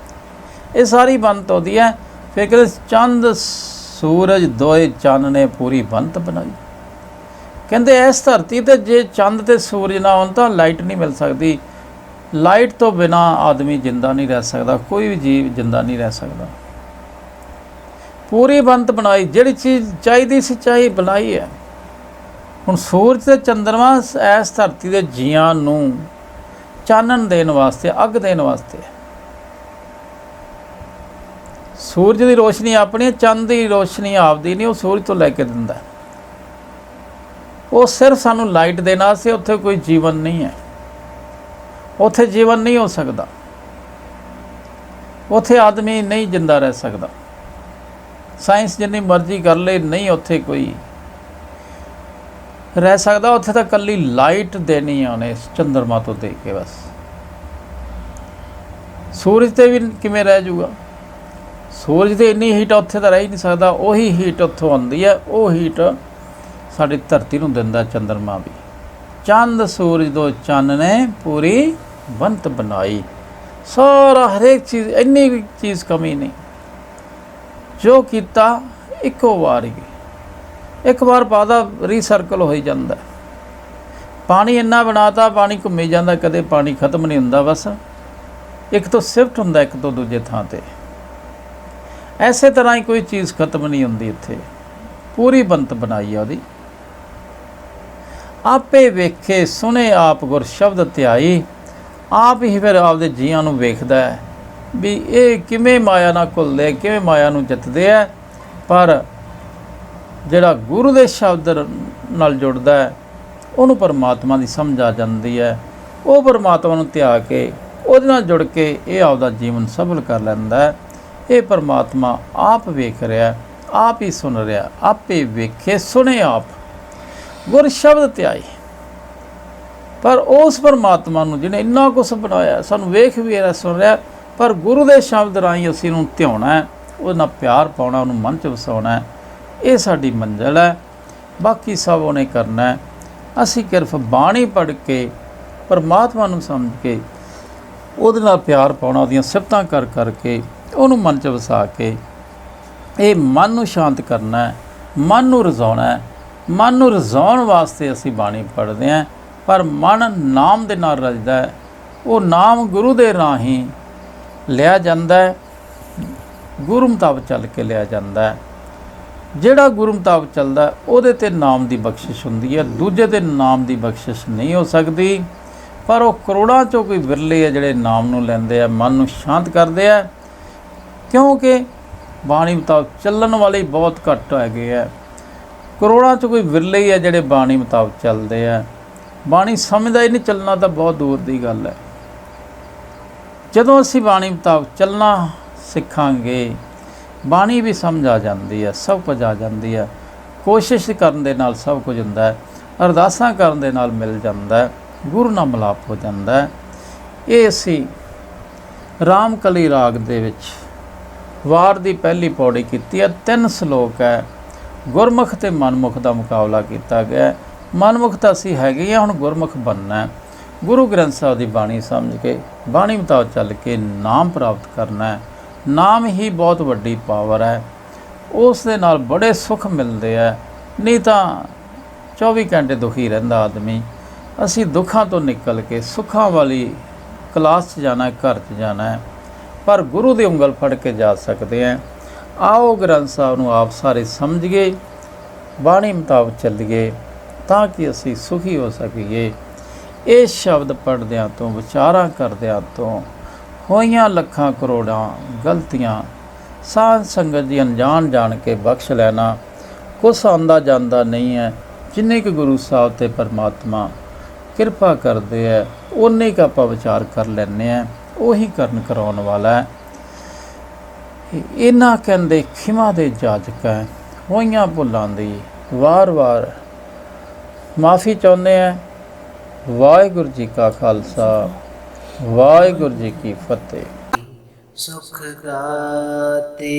ਇਹ ਸਾਰੀ ਬੰਤ ਹੁੰਦੀ ਹੈ। ਫਿਰ ਕਹਿੰਦੇ ਚੰਦ ਸੂਰਜ ਦੋਏ ਚੰਨ ਨੇ ਪੂਰੀ ਬੰਤ ਬਣਾਈ। ਕਹਿੰਦੇ ਇਸ ਧਰਤੀ 'ਤੇ ਜੇ ਚੰਦ ਤੇ ਸੂਰਜ ਨਾ ਹੋਣ ਤਾਂ ਲਾਈਟ ਨਹੀਂ ਮਿਲ ਸਕਦੀ। ਲਾਈਟ ਤੋਂ ਬਿਨਾਂ ਆਦਮੀ ਜਿੰਦਾ ਨਹੀਂ ਰਹਿ ਸਕਦਾ, ਕੋਈ ਵੀ ਜੀਵ ਜਿੰਦਾ ਨਹੀਂ ਰਹਿ ਸਕਦਾ। ਪੂਰੀ ਬੰਤ ਬਣਾਈ, ਜਿਹੜੀ ਚੀਜ਼ ਚਾਹੀਦੀ ਸੀ ਬਣਾਈ ਹੈ। ਹੁਣ ਸੂਰਜ ਤੇ ਚੰਦਰਮਾ ਇਸ ਧਰਤੀ ਦੇ ਜੀਆਂ ਨੂੰ ਚਾਨਣ ਦੇਣ ਵਾਸਤੇ, ਅੱਗ ਦੇਣ ਵਾਸਤੇ। ਸੂਰਜ ਦੀ ਰੋਸ਼ਨੀ ਆਪਣੀ, ਚੰਦ ਦੀ ਰੋਸ਼ਨੀ ਆਪਦੀ ਨਹੀਂ, ਉਹ ਸੂਰਜ ਤੋਂ ਲੈ ਕੇ ਦਿੰਦਾ। ਉਹ ਸਿਰਫ ਸਾਨੂੰ ਲਾਈਟ ਦੇਣ ਵਾਸਤੇ। ਉੱਥੇ ਕੋਈ ਜੀਵਨ ਨਹੀਂ ਹੈ, ਉੱਥੇ ਜੀਵਨ ਨਹੀਂ ਹੋ ਸਕਦਾ, ਉੱਥੇ ਆਦਮੀ ਨਹੀਂ ਜਿੰਦਾ ਰਹਿ ਸਕਦਾ। ਸਾਇੰਸ ਜਿੰਨੀ ਮਰਜ਼ੀ ਕਰ ਲੇ, ਨਹੀਂ ਉੱਥੇ ਕੋਈ ਰਹਿ ਸਕਦਾ। ਉੱਥੇ ਤਾਂ ਇਕੱਲੀ ਲਾਈਟ ਦੇਣੀ ਆ ਉਹਨੇ ਚੰਦਰਮਾ ਤੋਂ ਦੇ ਕੇ ਬਸ। ਸੂਰਜ 'ਤੇ ਵੀ ਕਿਵੇਂ ਰਹਿ ਜਾਊਗਾ? ਸੂਰਜ 'ਤੇ ਇੰਨੀ ਹੀਟ ਉੱਥੇ ਤਾਂ ਰਹਿ ਹੀ ਨਹੀਂ ਸਕਦਾ। ਉਹੀ ਹੀਟ ਉੱਥੋਂ ਆਉਂਦੀ ਹੈ, ਉਹ ਹੀਟ ਸਾਡੀ ਧਰਤੀ ਨੂੰ ਦਿੰਦਾ ਚੰਦਰਮਾ ਵੀ। ਚੰਦ ਸੂਰਜ ਦੋ ਚੰਨ ਨੇ ਪੂਰੀ ਬੰਤ ਬਣਾਈ। ਸਾਰਾ ਹਰੇਕ ਚੀਜ਼, ਇੰਨੀ ਵੀ ਚੀਜ਼ ਕਮੀ ਨਹੀਂ। ਜੋ ਕੀਤਾ ਇੱਕੋ ਵਾਰ ਹੀ, ਇੱਕ ਵਾਰ ਪਾਦਾ ਰੀਸਰਕਲ ਹੋ ਹੀ ਜਾਂਦਾ। ਪਾਣੀ ਇੰਨਾ ਬਣਾਤਾ, ਪਾਣੀ ਘੁੰਮੀ ਜਾਂਦਾ, ਕਦੇ ਪਾਣੀ ਖਤਮ ਨਹੀਂ ਹੁੰਦਾ। ਬਸ ਇੱਕ ਤੋਂ ਸ਼ਿਫਟ ਹੁੰਦਾ ਇੱਕ ਤੋਂ ਦੂਜੇ ਥਾਂ 'ਤੇ। ਐਸੇ ਤਰ੍ਹਾਂ ਹੀ ਕੋਈ ਚੀਜ਼ ਖਤਮ ਨਹੀਂ ਹੁੰਦੀ ਇੱਥੇ, ਪੂਰੀ ਬੰਤ ਬਣਾਈ ਆ ਉਹਦੀ। ਆਪੇ ਵੇਖੇ ਸੁਣੇ ਆਪ ਗੁਰ ਸ਼ਬਦ ਧਿਆਈ। ਆਪ ਹੀ ਫਿਰ ਆਪਦੇ ਜੀਆਂ ਨੂੰ ਵੇਖਦਾ ਹੈ ਵੀ ਇਹ ਕਿਵੇਂ ਮਾਇਆ ਨਾਲ ਘੁਲਦੇ, ਕਿਵੇਂ ਮਾਇਆ ਨੂੰ ਜਿੱਤਦੇ ਹੈ। ਪਰ ਜਿਹੜਾ ਗੁਰੂ ਦੇ ਸ਼ਬਦ ਨਾਲ ਜੁੜਦਾ ਹੈ, ਉਹਨੂੰ ਪਰਮਾਤਮਾ ਦੀ ਸਮਝ ਆ ਜਾਂਦੀ ਹੈ। ਉਹ ਪਰਮਾਤਮਾ ਨੂੰ ਧਿਆ ਕੇ ਉਹਦੇ ਨਾਲ ਜੁੜ ਕੇ ਇਹ ਆਪਦਾ ਜੀਵਨ ਸਫਲ ਕਰ ਲੈਂਦਾ ਹੈ। ਇਹ ਪਰਮਾਤਮਾ ਆਪ ਵੇਖ ਰਿਹਾ, ਆਪ ਹੀ ਸੁਣ ਰਿਹਾ। ਆਪੇ ਵੇਖੇ ਸੁਣੇ ਆਪ ਗੁਰ ਸ਼ਬਦ ਧਿਆਈ। ਪਰ ਉਸ ਪਰਮਾਤਮਾ ਨੂੰ ਜਿਹਨੇ ਇੰਨਾ ਕੁਛ ਬਣਾਇਆ, ਸਾਨੂੰ ਵੇਖ ਵੀ ਰਿਹਾ, ਸੁਣ ਰਿਹਾ, ਪਰ ਗੁਰੂ ਦੇ ਸ਼ਬਦ ਰਾਹੀਂ ਅਸੀਂ ਉਹਨੂੰ ਧਿਆਉਣਾ ਹੈ, ਉਹਦੇ ਨਾਲ ਪਿਆਰ ਪਾਉਣਾ, ਉਹਨੂੰ ਮਨ 'ਚ ਵਸਾਉਣਾ ਹੈ। ਇਹ ਸਾਡੀ ਮੰਜ਼ਿਲ ਹੈ। ਬਾਕੀ ਸਭ ਉਹਨੇ ਕਰਨਾ ਹੈ। ਅਸੀਂ ਸਿਰਫ ਬਾਣੀ ਪੜ੍ਹ ਕੇ ਪਰਮਾਤਮਾ ਨੂੰ ਸਮਝ ਕੇ ਉਹਦੇ ਨਾਲ ਪਿਆਰ ਪਾਉਣਾ, ਉਹਦੀਆਂ ਸਿਫਤਾਂ ਕਰ ਕਰਕੇ ਉਹਨੂੰ ਮਨ 'ਚ ਵਸਾ ਕੇ ਇਹ ਮਨ ਨੂੰ ਸ਼ਾਂਤ ਕਰਨਾ ਹੈ, ਮਨ ਨੂੰ ਰਜ਼ਾਉਣਾ ਹੈ। ਮਨ ਨੂੰ ਰਜ਼ਾਉਣ ਵਾਸਤੇ ਅਸੀਂ ਬਾਣੀ ਪੜ੍ਹਦੇ ਹਾਂ। ਪਰ ਮਨ ਨਾਮ ਦੇ ਨਾਲ ਰਜਦਾ ਹੈ। ਉਹ ਨਾਮ ਗੁਰੂ ਦੇ ਰਾਹੀਂ ਲਿਆ ਜਾਂਦਾ ਹੈ, ਗੁਰੂ ਮੁਤਾਬਕ ਚੱਲ ਕੇ ਲਿਆ ਜਾਂਦਾ ਹੈ। ਜਿਹੜਾ ਗੁਰੂ ਮੁਤਾਬਕ ਚੱਲਦਾ ਉਹਦੇ 'ਤੇ ਨਾਮ ਦੀ ਬਖਸ਼ਿਸ਼ ਹੁੰਦੀ ਹੈ, ਦੂਜੇ 'ਤੇ ਨਾਮ ਦੀ ਬਖਸ਼ਿਸ਼ ਨਹੀਂ ਹੋ ਸਕਦੀ। ਪਰ ਉਹ ਕਰੋੜਾਂ 'ਚੋਂ ਕੋਈ ਵਿਰਲੇ ਆ ਜਿਹੜੇ ਨਾਮ ਨੂੰ ਲੈਂਦੇ ਆ, ਮਨ ਨੂੰ ਸ਼ਾਂਤ ਕਰਦੇ ਆ। ਕਿਉਂਕਿ ਬਾਣੀ ਮੁਤਾਬਕ ਚੱਲਣ ਵਾਲੇ ਬਹੁਤ ਘੱਟ ਹੈਗੇ ਆ। ਕਰੋੜਾਂ 'ਚ ਕੋਈ ਵਿਰਲੇ ਹੀ ਆ ਜਿਹੜੇ ਬਾਣੀ ਮੁਤਾਬਕ ਚੱਲਦੇ ਆ। ਬਾਣੀ ਸਮਝਦਾ ਹੀ ਨਹੀਂ, ਚੱਲਣਾ ਤਾਂ ਬਹੁਤ ਦੂਰ ਦੀ ਗੱਲ ਹੈ। ਜਦੋਂ ਅਸੀਂ ਬਾਣੀ ਮੁਤਾਬਕ ਚੱਲਣਾ ਸਿੱਖਾਂਗੇ, ਬਾਣੀ ਵੀ ਸਮਝ ਆ ਜਾਂਦੀ ਹੈ, ਸਭ ਕੁਝ ਆ ਜਾਂਦੀ ਹੈ। ਕੋਸ਼ਿਸ਼ ਕਰਨ ਦੇ ਨਾਲ ਸਭ ਕੁਝ ਹੁੰਦਾ ਹੈ। ਅਰਦਾਸਾਂ ਕਰਨ ਦੇ ਨਾਲ ਮਿਲ ਜਾਂਦਾ ਹੈ, ਗੁਰੂ ਨਾਲ ਮਿਲਾਪ ਹੋ ਜਾਂਦਾ ਹੈ। ਇਹ ਅਸੀਂ ਰਾਮਕਲੀ ਰਾਗ ਦੇ ਵਿੱਚ ਵਾਰ ਦੀ ਪਹਿਲੀ ਪੌੜੀ ਕੀਤੀ ਹੈ। 3 ਸ਼ਲੋਕ ਹੈ। ਗੁਰਮੁਖ ਅਤੇ ਮਨਮੁਖ ਦਾ ਮੁਕਾਬਲਾ ਕੀਤਾ ਗਿਆ। ਮਨਮੁਖ ਤਾਂ ਅਸੀਂ ਹੈਗੇ ਹਾਂ, ਹੁਣ ਗੁਰਮੁਖ ਬਣਨਾ ਹੈ। ਗੁਰੂ ਗ੍ਰੰਥ ਸਾਹਿਬ ਦੀ ਬਾਣੀ ਸਮਝ ਕੇ, ਬਾਣੀ ਮੁਤਾਬਕ ਚੱਲ ਕੇ ਨਾਮ ਪ੍ਰਾਪਤ ਕਰਨਾ ਹੈ। ਨਾਮ ਹੀ ਬਹੁਤ ਵੱਡੀ ਪਾਵਰ ਹੈ। ਉਸ ਦੇ ਨਾਲ ਬੜੇ ਸੁੱਖ ਮਿਲਦੇ ਹੈ। ਨਹੀਂ ਤਾਂ 24 ਘੰਟੇ ਦੁਖੀ ਰਹਿੰਦਾ ਆਦਮੀ। ਅਸੀਂ ਦੁੱਖਾਂ ਤੋਂ ਨਿਕਲ ਕੇ ਸੁੱਖਾਂ ਵਾਲੀ ਕਲਾਸ 'ਚ ਜਾਣਾ, ਘਰ 'ਚ ਜਾਣਾ ਹੈ। ਪਰ ਗੁਰੂ ਦੀ ਉਂਗਲ ਫੜ ਕੇ ਜਾ ਸਕਦੇ ਹਾਂ। ਆਓ ਗ੍ਰੰਥ ਸਾਹਿਬ ਨੂੰ ਆਪ ਸਾਰੇ ਸਮਝੀਏ, ਬਾਣੀ ਮੁਤਾਬਕ ਚੱਲੀਏ, ਤਾਂ ਕਿ ਅਸੀਂ ਸੁਖੀ ਹੋ ਸਕੀਏ। ਇਹ ਸ਼ਬਦ ਪੜ੍ਹਦਿਆਂ ਤੋਂ, ਵਿਚਾਰਾਂ ਕਰਦਿਆਂ ਤੋਂ ਹੋਈਆਂ ਲੱਖਾਂ ਕਰੋੜਾਂ ਗਲਤੀਆਂ ਸਾਧ ਸੰਗਤ ਦੀ ਅਣਜਾਣ ਜਾਣ ਕੇ ਬਖਸ਼ ਲੈਣਾ। ਕੁਛ ਆਉਂਦਾ ਜਾਂਦਾ ਨਹੀਂ ਹੈ। ਜਿੰਨੇ ਕੁ ਗੁਰੂ ਸਾਹਿਬ ਤੇ ਪਰਮਾਤਮਾ ਕਿਰਪਾ ਕਰਦੇ ਹੈ, ਉਨੇ ਕੁ ਆਪਾਂ ਵਿਚਾਰ ਕਰ ਲੈਂਦੇ ਹਾਂ। ਉਹੀ ਕਰਨ ਕਰਾਉਣ ਵਾਲਾ ਹੈ। ਇਹਨਾਂ ਕਹਿੰਦੇ ਖਿਮਾ ਦੇ ਜਾਜਕ ਹੈ। ਹੋਈਆਂ ਭੁੱਲਾਂ ਦੀ ਵਾਰ-ਵਾਰ ਮਾਫੀ ਚਾਹੁੰਦੇ ਹਾਂ। ਵਾਹਿਗੁਰੂ ਜੀ ਕਾ ਖਾਲਸਾ, ਵਾਹਿਗੁਰੂ ਜੀ ਕੀ ਫਤਿਹ। ਸੁਖ ਗਾਤੇ